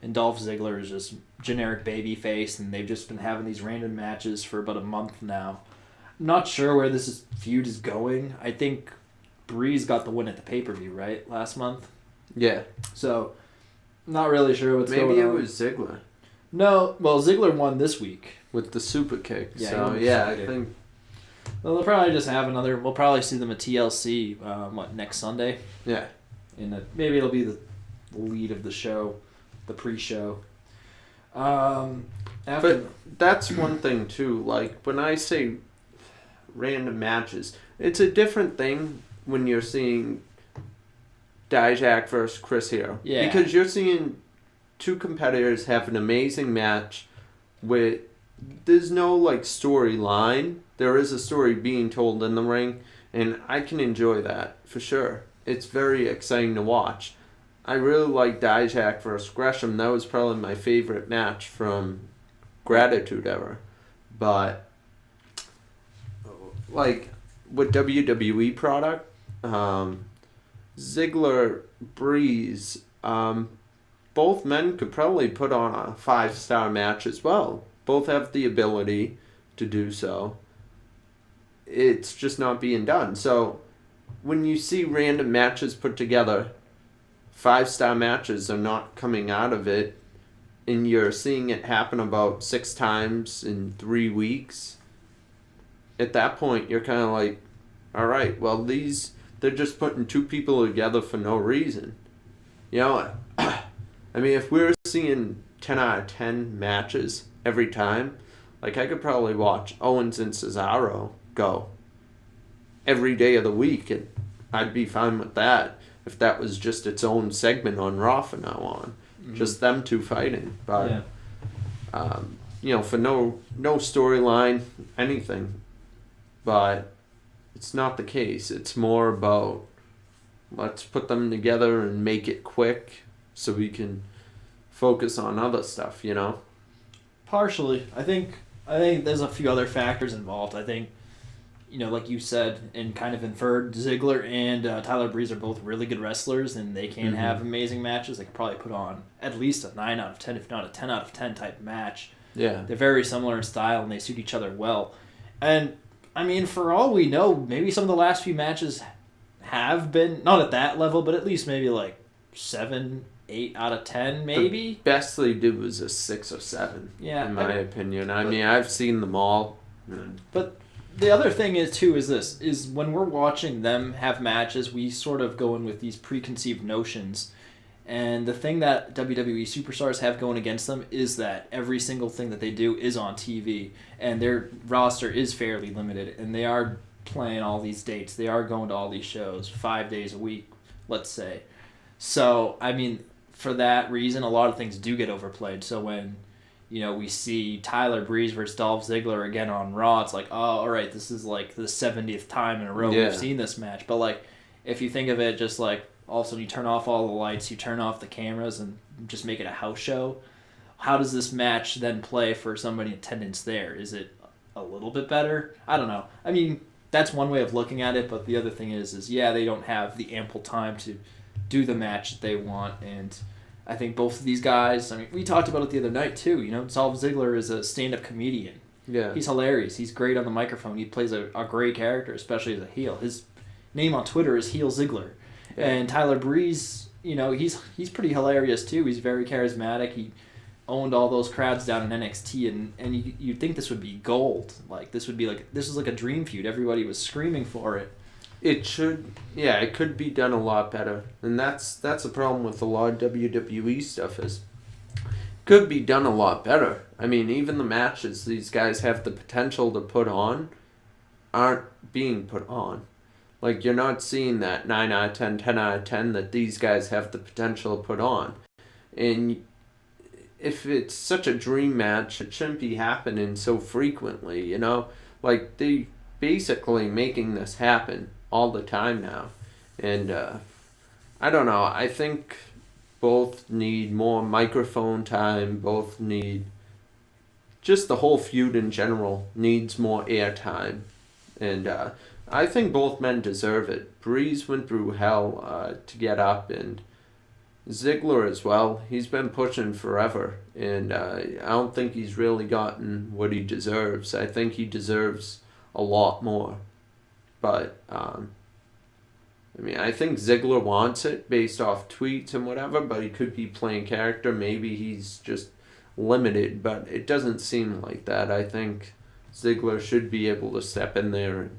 B: And Dolph Ziggler is just generic baby face, and they've just been having these random matches for about a month now. I'm not sure where this feud is going. I think Breeze got the win at the pay-per-view, right, last month?
C: Yeah.
B: So, not really sure what's going on.
C: Maybe it was Ziggler.
B: No, well, Ziggler won this week.
C: With the super kick.
B: Yeah,
C: So,
B: I
C: I think...
B: Well, they'll probably just have another... We'll probably see them at TLC, next Sunday?
C: Yeah.
B: Maybe it'll be the lead of the show, the pre-show.
C: But that's one thing, too. Like, when I say random matches, it's a different thing when you're seeing Dijak versus Chris Hero.
B: Yeah.
C: Because you're seeing two competitors have an amazing match with... There's no, like, storyline. There is a story being told in the ring, and I can enjoy that, for sure. It's very exciting to watch. I really like Dijak versus Gresham. That was probably my favorite match from Gratitude Era. But, like, with WWE product, Ziggler, Breeze, both men could probably put on a 5-star match as well. Both have the ability to do so. It's just not being done. So when you see random matches put together, 5-star matches are not coming out of it, and you're seeing it happen about 6 times in 3 weeks, at that point you're kind of like, all right, well, they're just putting two people together for no reason. You know, I mean, if we were seeing 10 out of 10 matches every time, like, I could probably watch Owens and Cesaro go every day of the week, and I'd be fine with that if that was just its own segment on Raw from now on. Mm-hmm. Just them two fighting. But, you know, for no storyline, anything. But it's not the case. It's more about, let's put them together and make it quick so we can focus on other stuff, you know?
B: Partially. I think there's a few other factors involved. I think, you know, like you said and kind of inferred, Ziggler and Tyler Breeze are both really good wrestlers, and they can have amazing matches. They could probably put on at least a 9 out of 10, if not a 10 out of 10 type match.
C: Yeah.
B: They're very similar in style, and they suit each other well. And, I mean, for all we know, maybe some of the last few matches have been, not at that level, but at least maybe like 7, 8 out of 10, maybe.
C: The best they did was a 6 or 7, in my opinion. I mean, I've seen them all.
B: But the other thing is when we're watching them have matches, we sort of go in with these preconceived notions. And the thing that WWE superstars have going against them is that every single thing that they do is on TV, and their roster is fairly limited, and they are playing all these dates. They are going to all these shows 5 days a week, let's say. So, I mean, for that reason, a lot of things do get overplayed. So when we see Tyler Breeze versus Dolph Ziggler again on Raw. It's like, oh, all right, this is like the 70th time in a row we've seen this match. But like, if you think of it just like, all of a sudden you turn off all the lights, you turn off the cameras, and just make it a house show, how does this match then play for somebody in attendance there? Is it a little bit better? I don't know. I mean, that's one way of looking at it, but the other thing is they don't have the ample time to do the match that they want, and I think both of these guys, I mean, we talked about it the other night too, Dolph Ziggler is a stand-up comedian.
C: Yeah.
B: He's hilarious. He's great on the microphone. He plays a great character, especially as a heel. His name on Twitter is Heel Ziggler. Yeah. And Tyler Breeze, he's pretty hilarious too. He's very charismatic. He owned all those crowds down in NXT, and you'd think this would be gold. Like, this was like a dream feud. Everybody was screaming for it.
C: It could be done a lot better. And that's the problem with a lot of WWE stuff is could be done a lot better. I mean, even the matches these guys have the potential to put on aren't being put on. Like, you're not seeing that 9 out of 10, 10 out of 10 that these guys have the potential to put on. And if it's such a dream match, it shouldn't be happening so frequently, Like, they basically making this happen all the time now. And I don't know. I think both need more microphone time. Both need... Just the whole feud in general needs more airtime. And I think both men deserve it. Breeze went through hell to get up, and Ziggler as well. He's been pushing forever, and I don't think he's really gotten what he deserves. I think he deserves a lot more. But, I think Ziggler wants it based off tweets and whatever, but he could be playing character. Maybe he's just limited, but it doesn't seem like that. I think Ziggler should be able to step in there and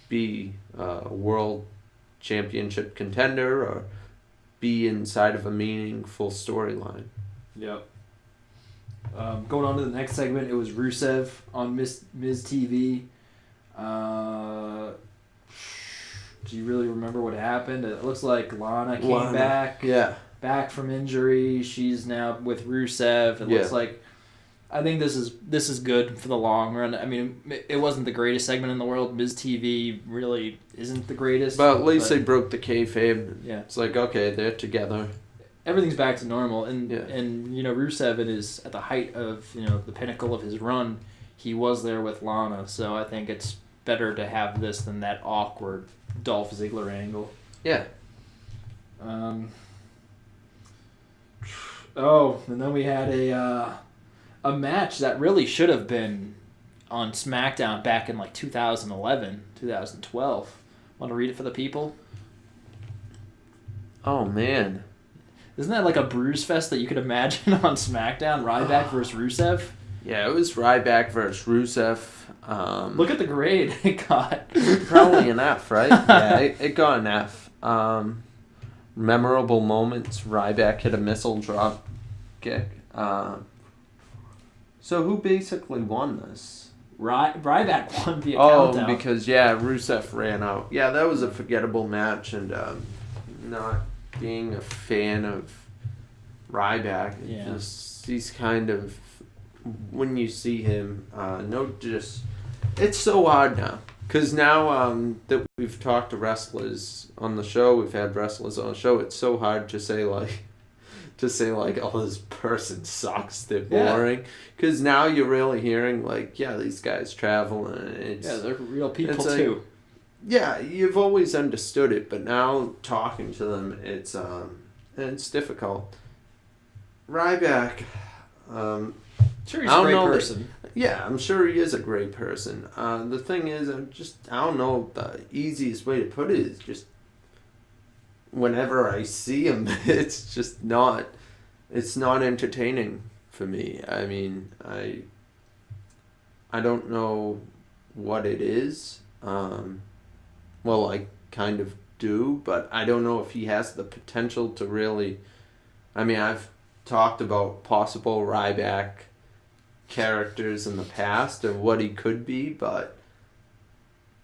C: be a world championship contender or be inside of a meaningful storyline.
B: Yep. Going on to the next segment, it was Rusev on Miz TV. Do you really remember what happened? It looks like Lana came back.
C: Yeah.
B: Back from injury. She's now with Rusev. It looks like... I think this is good for the long run. I mean, it wasn't the greatest segment in the world. Miz TV really isn't the greatest.
C: But at least they broke the kayfabe.
B: Yeah.
C: It's like, okay, they're together.
B: Everything's back to normal. And Rusev is at the height of, the pinnacle of his run. He was there with Lana. So I think it's better to have this than that awkward Dolph Ziggler angle.
C: Yeah.
B: And then we had a match that really should have been on SmackDown back in like 2011, 2012. Want to read it for the people?
C: Oh, man.
B: Isn't that like a bruise fest that you could imagine on SmackDown? Ryback versus Rusev?
C: Yeah, it was Ryback versus Rusev.
B: Look at the grade it got.
C: Probably an F, right? Yeah, it got an F. Memorable moments. Ryback hit a missile drop kick. So who basically won this?
B: Ryback won via countdown.
C: Oh, because, Rusev ran out. Yeah, that was a forgettable match, and not being a fan of Ryback.
B: Yeah.
C: He's kind of, when you see him, it's so hard now. Because now that we've talked to wrestlers on the show, we've had wrestlers on the show, it's so hard to say, oh, this person sucks, they're boring. Because now you're really hearing, these guys travel, and
B: they're real people, too.
C: Yeah, you've always understood it, but now talking to them, it's difficult. Ryback,
B: sure, he's a great person.
C: I'm sure he is a great person. The thing is, I don't know, the easiest way to put it is just whenever I see him, it's just not entertaining for me. I mean, I don't know what it is. Well, I kind of do, but I don't know if he has the potential to really... I mean, I've talked about possible Ryback characters in the past and what he could be, but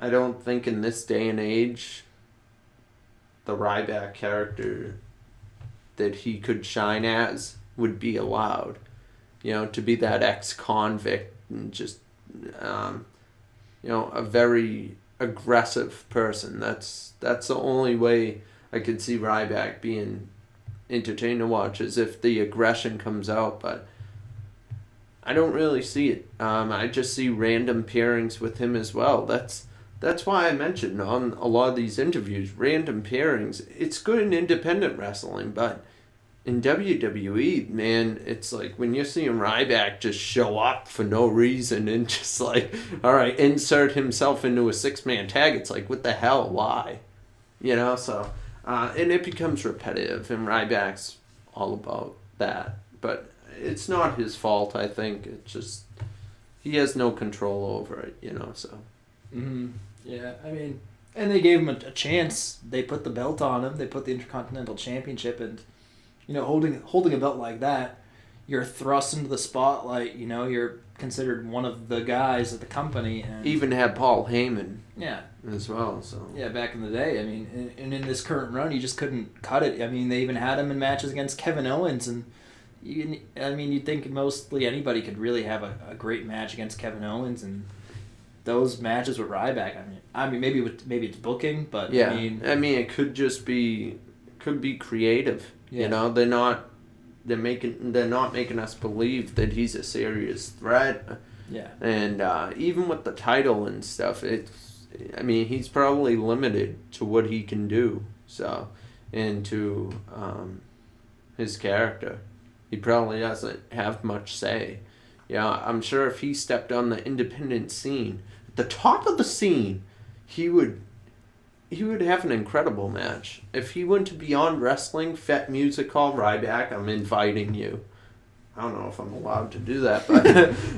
C: I don't think in this day and age the Ryback character that he could shine as would be allowed. To be that ex-convict and just, a very aggressive person. That's the only way I could see Ryback being entertaining to watch, is if the aggression comes out, but I don't really see it. I just see random pairings with him as well. That's why I mentioned on a lot of these interviews, random pairings. It's good in independent wrestling, but in WWE, man, it's like when you're seeing Ryback just show up for no reason and just like, all right, insert himself into a 6-man tag. It's like, what the hell? Why? So, and it becomes repetitive, and Ryback's all about that. But it's not his fault, I think. It's just, he has no control over it, so.
B: Mm-hmm. Yeah, I mean, and they gave him a chance. They put the belt on him. They put the Intercontinental Championship, and holding a belt like that, you're thrust into the spotlight. You're considered one of the guys at the company, and
C: even had Paul Heyman.
B: Yeah.
C: As well, so.
B: Yeah, back in the day. I mean, and in this current run, you just couldn't cut it. I mean, they even had him in matches against Kevin Owens, and you'd think mostly anybody could really have a great match against Kevin Owens, and those matches with Ryback. I mean, maybe it's booking, but
C: yeah. I mean, it could just be creative.
B: Yeah.
C: They're not making us believe that he's a serious threat.
B: Yeah.
C: And even with the title and stuff, he's probably limited to what he can do. So, and to his character, he probably doesn't have much say. I'm sure if he stepped on the independent scene, at the top of the scene, he would have an incredible match. If he went to Beyond Wrestling, Fet Music Hall, Ryback, I'm inviting you. I don't know if I'm allowed to do that, but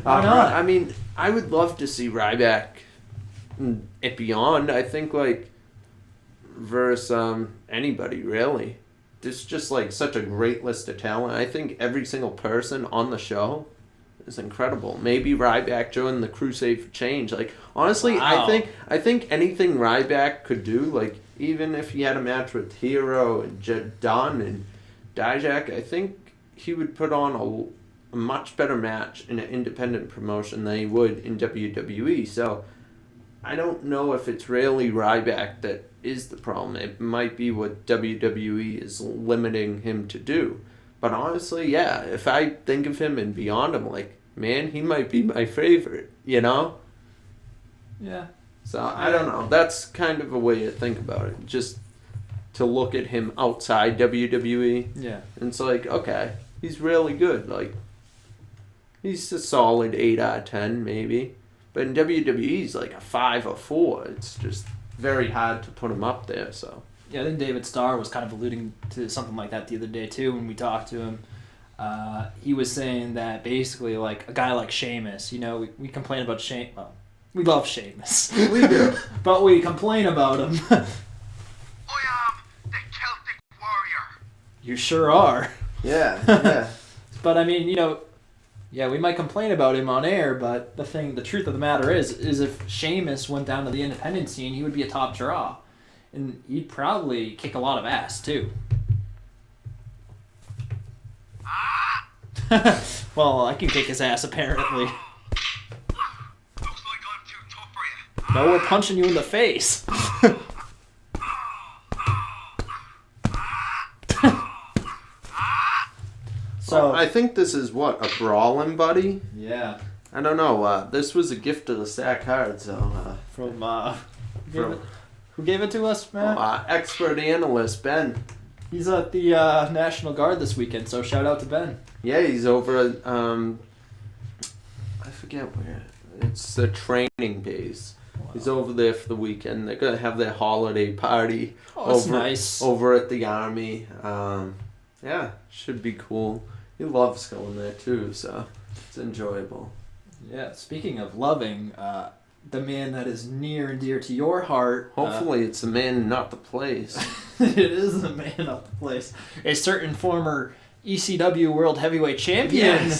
B: why not?
C: I mean, I would love to see Ryback at Beyond. I think versus anybody really. There's just such a great list of talent. I think every single person on the show is incredible. Maybe Ryback joined the Crusade for Change. Honestly,
B: wow.
C: I think anything Ryback could do, even if he had a match with Hero and Don and Dijak, I think he would put on a much better match in an independent promotion than he would in WWE. So I don't know if it's really Ryback that is the problem. It might be what WWE is limiting him to do. But honestly, yeah, if I think of him and Beyond, I'm like, man, he might be my favorite,
B: Yeah.
C: So, I don't know. That's kind of a way to think about it. Just to look at him outside WWE.
B: Yeah.
C: And it's like, okay, he's really good. He's a solid 8 out of 10, maybe. But in WWE, he's a 5 or 4. It's just very hard to put him up there, so.
B: Yeah, I think David Starr was kind of alluding to something like that the other day, too, when we talked to him. He was saying that basically, a guy like Sheamus, we complain about Sheamus. Well, we love Sheamus.
C: We do.
B: But we complain about him.
A: I am the Celtic warrior.
B: You sure are.
C: Yeah.
B: But, we might complain about him on air, but the truth of the matter is if Sheamus went down to the independent scene, he would be a top draw. And he'd probably kick a lot of ass, too. Well, I can kick his ass, apparently.
A: Looks like I'm too tough for you.
B: No, we're punching you in the face. So
C: I think this is a brawling buddy?
B: Yeah.
C: I don't know. This was a gift of the Sack Hard, so.
B: Who gave it to us, Matt?
C: Expert analyst, Ben.
B: He's at the National Guard this weekend, so shout out to Ben.
C: Yeah, he's over at, I forget where. It's the training base. Wow. He's over there for the weekend. They're going to have their holiday party.
B: Oh, that's nice.
C: Over at the Army. Yeah, should be cool. He loves going there too, so it's enjoyable.
B: Yeah, speaking of loving, the man that is near and dear to your heart.
C: Hopefully it's the man, not the place.
B: It is the man, not the place. A certain former ECW World Heavyweight Champion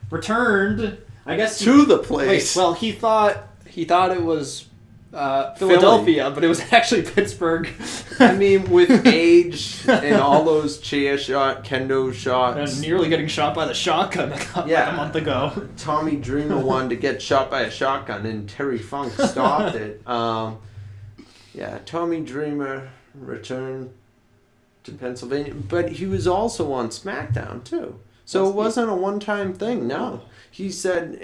B: returned, I guess,
C: to the place.
B: Well, he thought it was Philadelphia, but it was actually Pittsburgh.
C: I mean, with age and all those chair shot, kendo shots.
B: And nearly getting shot by the shotgun like a month ago.
C: Tommy Dreamer wanted to get shot by a shotgun, and Terry Funk stopped it. Tommy Dreamer returned to Pennsylvania, but he was also on SmackDown too. So it wasn't a one-time thing. No, he said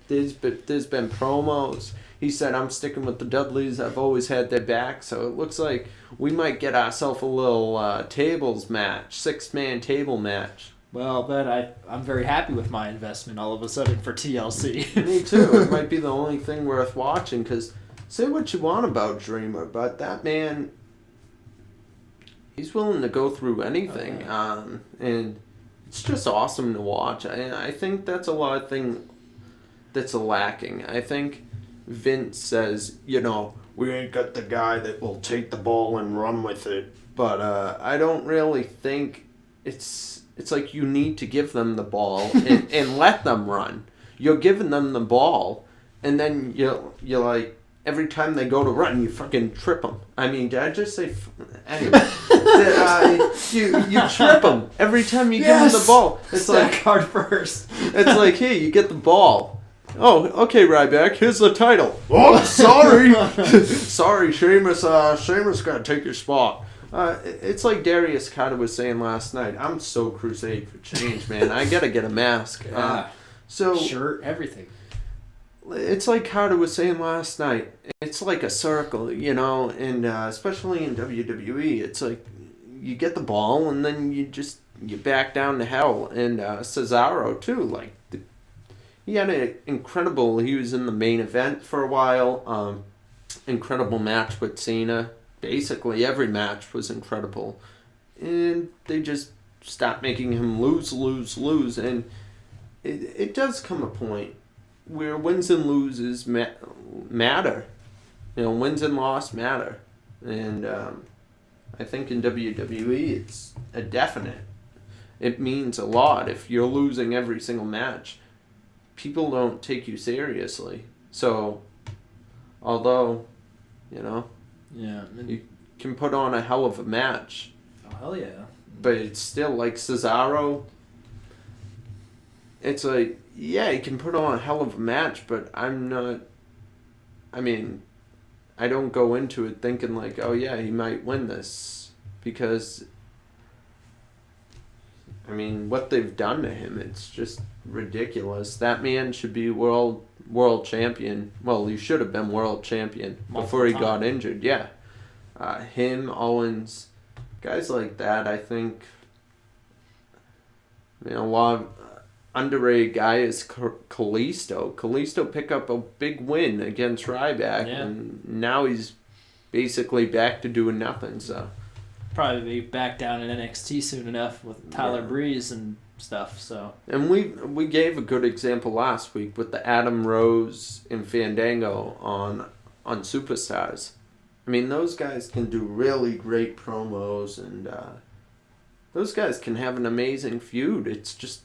C: there's been promos. He said, I'm sticking with the Dudleys. I've always had their back. So it looks like we might get ourselves a little tables match, 6-man table match.
B: Well, then I'm very happy with my investment all of a sudden for TLC.
C: Me too. It might be the only thing worth watching, because say what you want about Dreamer, but that man, he's willing to go through anything. And it's just awesome to watch. I think that's a lot of thing that's lacking. I think Vince says, we ain't got the guy that will take the ball and run with it. But I don't really think it's like you need to give them the ball and let them run. You're giving them the ball, and then you're like, every time they go to run, you fucking trip them. I mean, did I just say... Anyway. You trip them every time you give them the ball. It's
B: Stack card first.
C: It's like, hey, you get the ball. Oh, okay, Ryback, here's the title. Oh, sorry. Sorry, Sheamus got to take your spot. It's like Darius Carter was saying last night. I'm so crusade for change, man. I got to get a mask.
B: Shirt, everything.
C: It's like Carter was saying last night. It's like a circle, and especially in WWE, it's like you get the ball and then you back down to hell. And Cesaro, too, he had an incredible... He was in the main event for a while. Incredible match with Cena. Basically, every match was incredible. And they just stopped making him lose. And it does come a point where wins and loses matter. Wins and loss matter. And I think in WWE, it's a definite. It means a lot. If you're losing every single match, people don't take you seriously. So, although, you can put on a hell of a match.
B: Oh, hell yeah.
C: But it's still like Cesaro. It's like, yeah, he can put on a hell of a match, but I don't go into it thinking like, oh yeah, he might win this. Because, what they've done to him, it's just ridiculous. That man should be world champion. Well, he should have been world champion before he got injured. Yeah, him, Owens, guys like that. I think. A lot of underrated guy is Kalisto. Kalisto picked up a big win against Ryback, and now he's basically back to doing nothing. So
B: probably be back down in NXT soon enough with Tyler Breeze and stuff. So,
C: and we gave a good example last week with the Adam Rose and Fandango on Superstars. Those guys can do really great promos, and those guys can have an amazing feud. It's just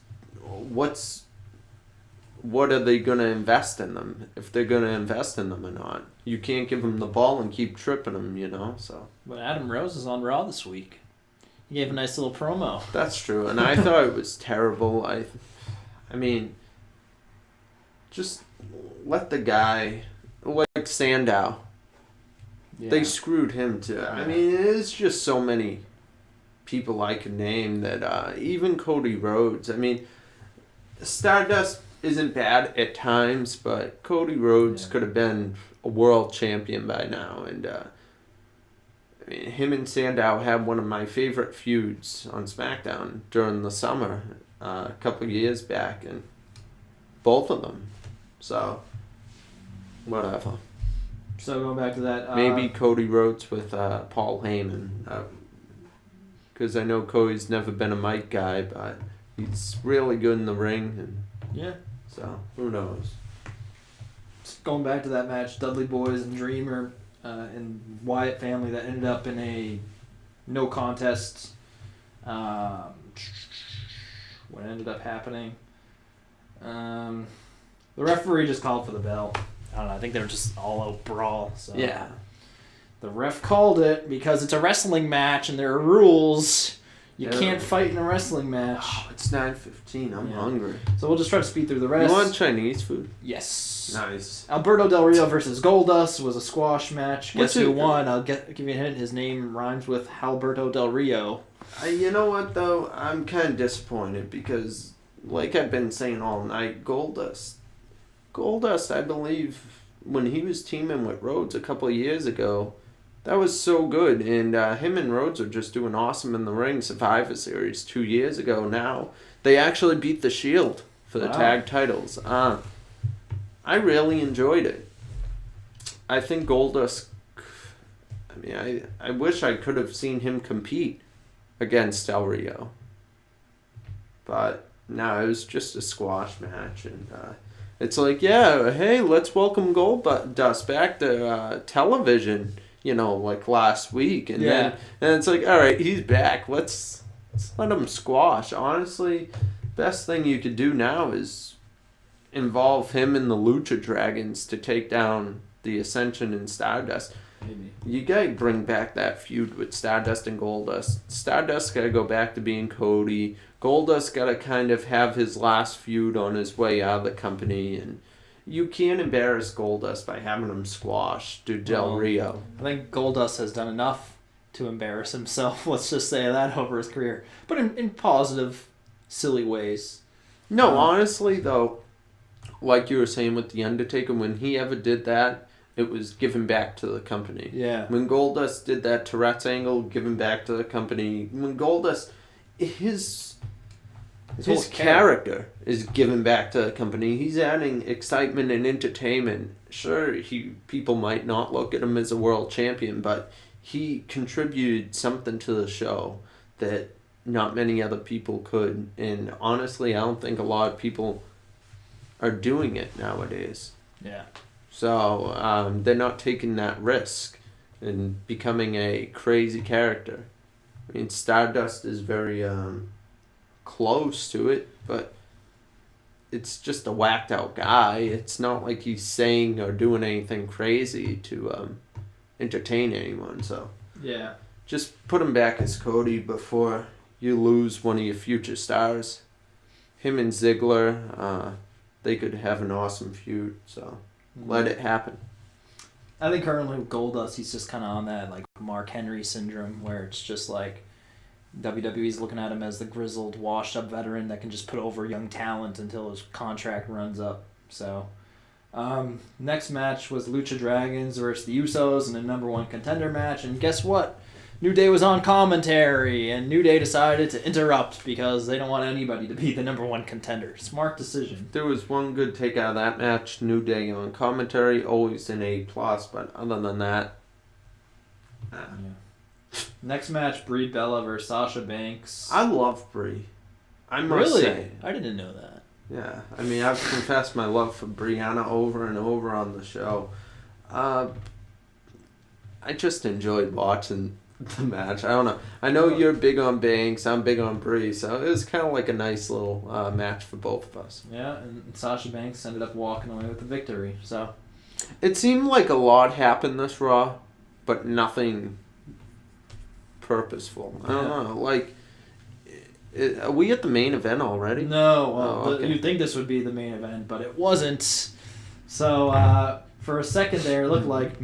C: what are they going to invest in them, if they're going to invest in them or not. You can't give them the ball and keep tripping them, so.
B: But Adam Rose is on Raw this week. He gave a nice little promo.
C: That's true, and I thought it was terrible. Just let the guy, like Sandow. Yeah. They screwed him too. It's just so many people I could name that, even Cody Rhodes. Stardust isn't bad at times, but Cody Rhodes could have been a world champion by now. And him and Sandow had one of my favorite feuds on SmackDown during the summer a couple of years back, and both of them. So, whatever.
B: So going back to that,
C: maybe Cody Rhodes with Paul Heyman, because I know Cody's never been a mic guy, but he's really good in the ring, and so who knows.
B: Just going back to that match, Dudley Boyz and Dreamer and Wyatt family, that ended up in a no contest. What ended up happening? The referee just called for the bell. I don't know. I think they were just all out brawl. So
C: Yeah.
B: the ref called it because it's a wrestling match and there are rules. You
C: Yeah.
B: can't fight in a wrestling match.
C: Oh, it's 9:15. I'm hungry.
B: So we'll just try to speed through the
C: You
B: rest.
C: want Chinese food?
B: Yes.
C: Nice.
B: Alberto Del Rio versus Goldust was a squash match. Guess
C: What's
B: who
C: it-
B: won? I'll give you a hint. His name rhymes with Alberto Del Rio.
C: You know what, though? I'm kind of disappointed because, like I've been saying all night, Goldust, I believe, when he was teaming with Rhodes a couple of years ago, that was so good. And him and Rhodes are just doing awesome in the ring. Survivor Series 2 years ago now. They actually beat the Shield for the
B: Wow.
C: tag titles. I really enjoyed it. I think Goldust, I mean, I wish I could have seen him compete against Del Rio. But no, it was just a squash match. And it's like, yeah, hey, let's welcome Goldust back to television, like last week. And
B: Yeah.
C: then it's like, all right, he's back. Let's let him squash. Honestly, best thing you could do now is involve him and the Lucha Dragons to take down the Ascension and Stardust.
B: Maybe.
C: You gotta bring back that feud with Stardust and Goldust. Stardust gotta go back to being Cody. Goldust gotta kind of have his last feud on his way out of the company, and you can't embarrass Goldust by having him squash to Del
B: Well,
C: Rio.
B: I think Goldust has done enough to embarrass himself. Let's just say that over his career, but in positive, silly ways.
C: No, honestly though, like you were saying with The Undertaker, when he ever did that, it was given back to the company.
B: Yeah.
C: When Goldust did that Tourette's angle, given back to the company. When Goldust, his
B: whole
C: character is given back to the company. He's adding excitement and entertainment. Sure, people might not look at him as a world champion, but he contributed something to the show that not many other people could. And honestly, I don't think a lot of people are doing it nowadays.
B: Yeah.
C: So they're not taking that risk and becoming a crazy character. I mean, Stardust is very close to it, but it's just a whacked out guy. It's not like he's saying or doing anything crazy to entertain anyone. So
B: Yeah.
C: just put him back as Cody before you lose one of your future stars. Him and Ziggler, they could have an awesome feud. So let it happen.
B: I think currently with Goldust, he's just kind of on that like Mark Henry syndrome, where it's just like WWE's looking at him as the grizzled, washed-up veteran that can just put over young talent until his contract runs up. So, next match was Lucha Dragons versus the Usos in a number one contender match, and guess what? New Day was on commentary, and New Day decided to interrupt because they don't want anybody to be the number one contender. Smart decision.
C: There was one good take out of that match. New Day on commentary, always an A+, but other than that,
B: Yeah. Next match, Brie Bella versus Sasha Banks.
C: I love Brie. I must
B: Really?
C: say.
B: I didn't know that.
C: Yeah, I mean, I've confessed my love for Brianna over and over on the show. I just enjoyed watching the match. I don't know. I know you're big on Banks. I'm big on Brie, so it was kind of like a nice little match for both of us.
B: Yeah, and Sasha Banks ended up walking away with the victory. So
C: It seemed like a lot happened this Raw, but nothing purposeful. I don't know. Like, are we at the main event already?
B: no, well,
C: Oh, okay.
B: you'd think this would be the main event, but it wasn't. So for a second there, it looked like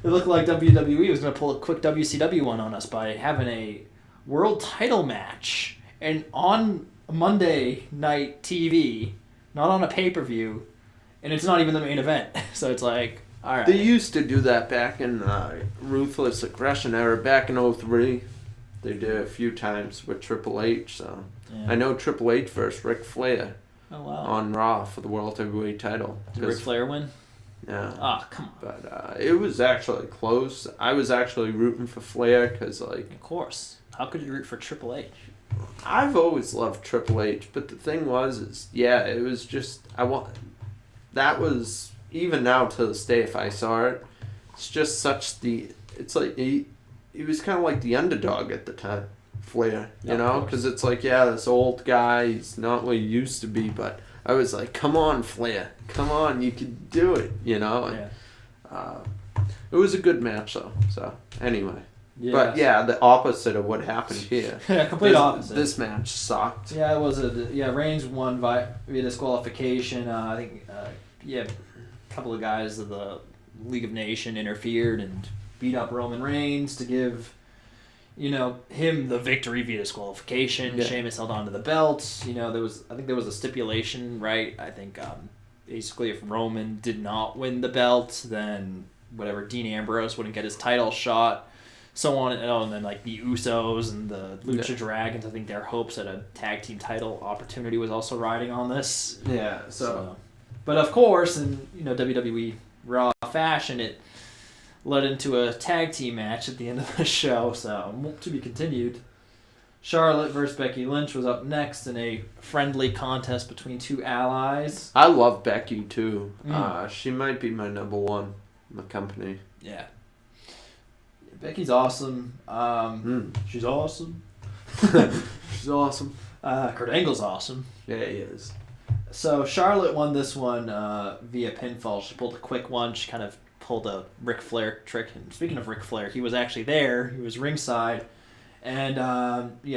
B: WWE was going to pull a quick WCW one on us by having a world title match and on Monday night TV, not on a pay-per-view, and it's not even the main event. So it's like, all right.
C: They used to do that back in Ruthless Aggression era, back in 03. They did it a few times with Triple H. So
B: Yeah.
C: I know Triple H versus Ric Flair
B: Oh, wow.
C: on Raw for the World Heavyweight title.
B: Did Ric Flair win?
C: Yeah.
B: Oh, come on.
C: But it was actually close. I was actually rooting for Flair because, like,
B: Of course. How could you root for Triple H?
C: I've always loved Triple H, but the thing was, it was just, that was, even now to this day, if I saw it, it's just it's like, he was kind of like the underdog at the time, Flair,
B: Yeah, of
C: know?
B: course.
C: Because it's like, this old guy, he's not what he used to be, but I was like, come on, Flair. Come on, you can do it, you know? And, it was a good match, though. So, anyway.
B: Yeah.
C: But, yeah, the opposite of what happened here.
B: Yeah, complete opposite.
C: This match sucked.
B: Yeah, it was Reigns won via disqualification. I think, a couple of guys of the League of Nations interfered and beat up Roman Reigns to give, him the victory via disqualification.
C: Yeah.
B: Sheamus held on to the belt. I think there was a stipulation, right? I think basically if Roman did not win the belt, then Dean Ambrose wouldn't get his title shot. So on and then like the Usos and the Lucha Dragons, I think their hopes at a tag team title opportunity was also riding on this.
C: Yeah.
B: But of course, in WWE Raw fashion, it led into a tag team match at the end of the show. So to be continued. Charlotte versus Becky Lynch was up next in a friendly contest between two allies.
C: I love Becky too. She might be my number one in the company.
B: Yeah. Becky's awesome. She's awesome.
C: She's awesome.
B: Kurt Angle's awesome.
C: Yeah, he is.
B: So Charlotte won this one via pinfall. She pulled a quick one. She kind of pulled a Ric Flair trick. And speaking of Ric Flair, he was actually there. He was ringside. And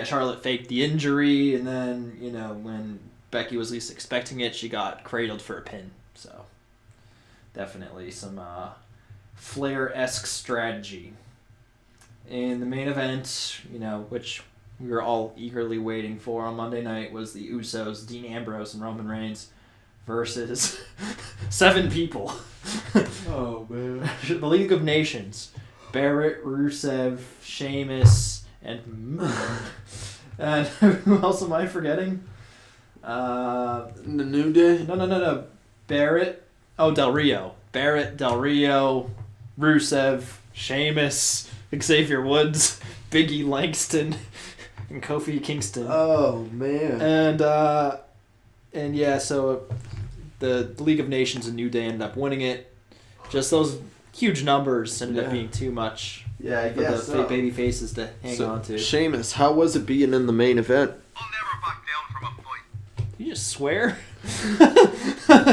B: Charlotte faked the injury. And then, when Becky was least expecting it, she got cradled for a pin. So definitely some Flair-esque strategy. In the main event, which we were all eagerly waiting for on Monday night, was the Usos, Dean Ambrose and Roman Reigns versus 7 people.
C: Oh, man.
B: The League of Nations. Barrett, Rusev, Sheamus, and who else am I forgetting?
C: The New Day?
B: No. Barrett. Oh, Del Rio. Barrett, Del Rio, Rusev, Sheamus, Xavier Woods, Big E Langston, and Kofi Kingston.
C: Oh, man.
B: And so the League of Nations and New Day ended up winning it. Just those huge numbers ended up being too much
C: for
B: the baby faces to hang on to.
C: Sheamus, how was it being in the main event?
E: I'll never back down from a fight.
B: You just swear?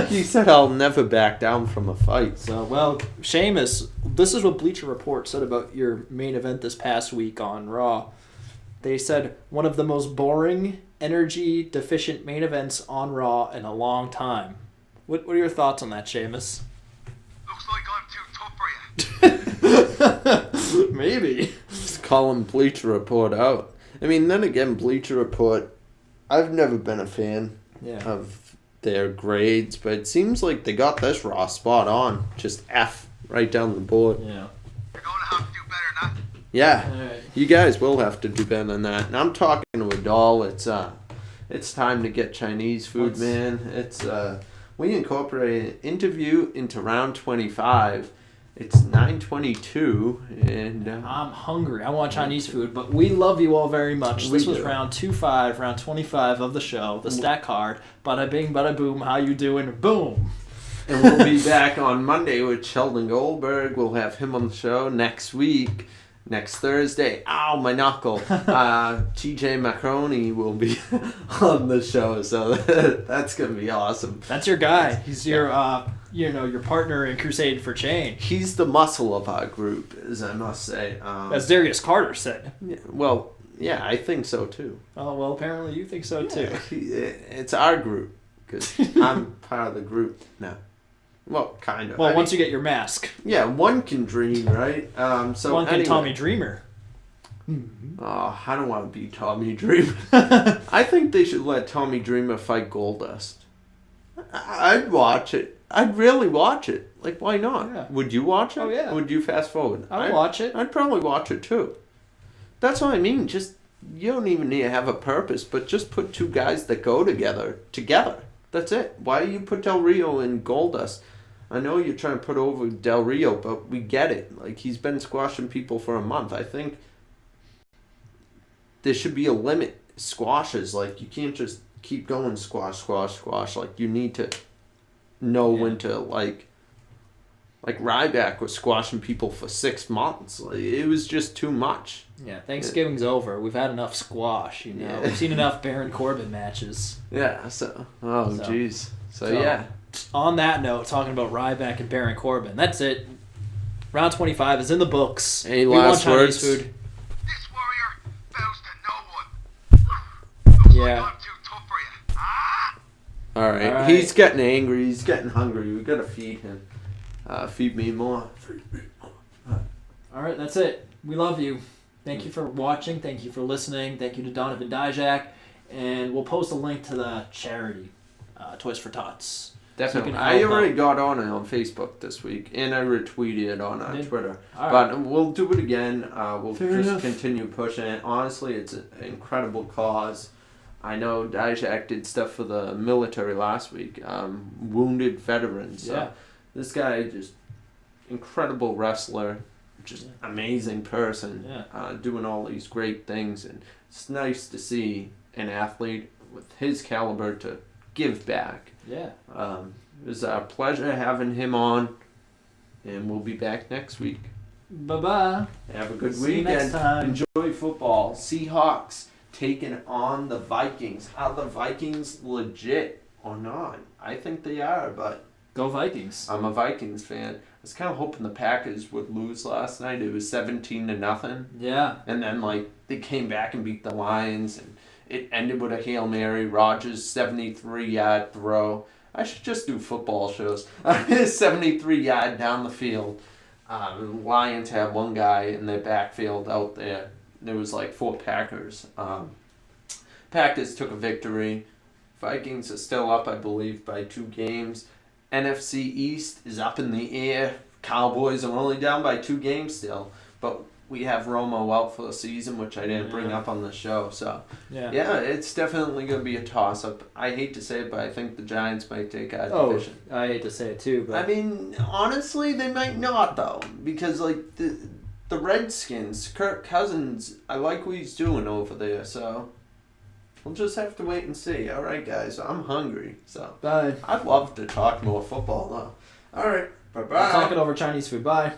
C: He said, I'll never back down from a fight.
B: So, Sheamus, this is what Bleacher Report said about your main event this past week on Raw. They said, one of the most boring, energy-deficient main events on Raw in a long time. What are your thoughts on that, Sheamus?
E: Looks like I'm too tough for you.
B: Maybe.
C: Just calling Bleacher Report out. I mean, then again, Bleacher Report, I've never been a fan of their grades, but it seems like they got this Raw spot on. Just F right down the board.
E: You're
B: Yeah.
E: going to have to do better than that.
C: Yeah,
B: Alright.
C: you guys will have to do better than that. And I'm talking to a doll. It's time to get Chinese food, man. It's we incorporated an interview into round 25. It's 9:22, and
B: I'm hungry. I want Chinese food, but we love you all very much. This was round 25 of the show, the stat card. Bada bing, bada boom. How you doing? Boom.
C: and we'll be back on Monday with Sheldon Goldberg. We'll have him on the show next week. Next Thursday, ow, my knuckle. TJ Macaroni will be on the show, so that's gonna be awesome.
B: That's your guy. He's your, your partner in Crusade for Change.
C: He's the muscle of our group, as I must say.
B: As Darius Carter said.
C: Yeah, I think so too.
B: Oh, well, apparently you think so too.
C: It's our group, because I'm part of the group now. Well, kind of.
B: Well, once you get your mask.
C: Yeah, one can dream, right? So
B: one can
C: anyway.
B: Tommy Dreamer.
C: Oh, I don't want to be Tommy Dreamer. I think they should let Tommy Dreamer fight Goldust. I'd watch it. I'd really watch it. Like, why not?
B: Yeah.
C: Would you watch it?
B: Oh, yeah.
C: Would you fast forward?
B: I'd watch it.
C: I'd probably watch it too. That's what I mean. Just, you don't even need to have a purpose, but just put two guys that go together. That's it. Why do you put Del Rio and Goldust? I know you're trying to put over Del Rio, but we get it. Like, he's been squashing people for a month. I think there should be a limit. Squashes, like, you can't just keep going squash. Like, you need to know when to, like, like Ryback was squashing people for 6 months. Like, it was just too much.
B: Yeah, Thanksgiving's over. We've had enough squash, you know.
C: Yeah.
B: We've seen enough Baron Corbin matches.
C: Yeah, so jeez. So yeah.
B: On that note, talking about Ryback and Baron Corbin, that's it. Round 25 is in the books.
C: Any
B: we want
C: last
B: Chinese
C: words?
B: food.
E: This warrior bows to no one. Looks
B: Yeah.
E: like I'm too tough for you. Ah!
C: All right.
B: All right.
C: He's getting angry. He's getting hungry. We gotta feed him. Feed me more.
B: All right, that's it. We love you. Thank you for watching. Thank you for listening. Thank you to Donovan Dijak. And we'll post a link to the charity, Toys for Tots.
C: Definitely.
B: So you can
C: I
B: help
C: already
B: out.
C: got on it on Facebook this week, and I retweeted it on
B: Did?
C: Twitter.
B: All right.
C: But we'll do it again. We'll
B: Fair
C: just
B: enough.
C: continue pushing it. Honestly, it's an incredible cause. I know Dijak did stuff for the military last week, wounded veterans. So
B: Yeah.
C: this guy just incredible wrestler, just amazing person, doing all these great things, and it's nice to see an athlete with his caliber to give back.
B: Yeah.
C: It was a pleasure having him on, and we'll be back next week.
B: Bye-bye.
C: Have a good
B: See you
C: weekend.
B: next time.
C: Enjoy football. Seahawks taking on the Vikings. Are the Vikings legit or not? I think they are, but
B: Go Vikings.
C: I'm a Vikings fan. I was kind of hoping the Packers would lose last night. It was 17-0.
B: Yeah.
C: And then, they came back and beat the Lions, and it ended with a Hail Mary. Rodgers' 73-yard throw. I should just do football shows. 73-yard down the field. The Lions had one guy in their backfield out there. There was 4 Packers. Packers took a victory. Vikings are still up, I believe, by 2 games. NFC East is up in the air. Cowboys are only down by 2 games still. But we have Romo out for the season, which I didn't bring up on the show. So, yeah, it's definitely going to be a toss-up. I hate to say it, but I think the Giants might take our division.
B: I hate to say it too, but
C: I mean, honestly, they might not, though. Because, the Redskins, Kirk Cousins, I like what he's doing over there. So, we'll just have to wait and see. All right, guys, I'm hungry. So,
B: bye.
C: I'd love to talk more football, though. All right, bye-bye.
B: I'll talk it over Chinese food. Bye.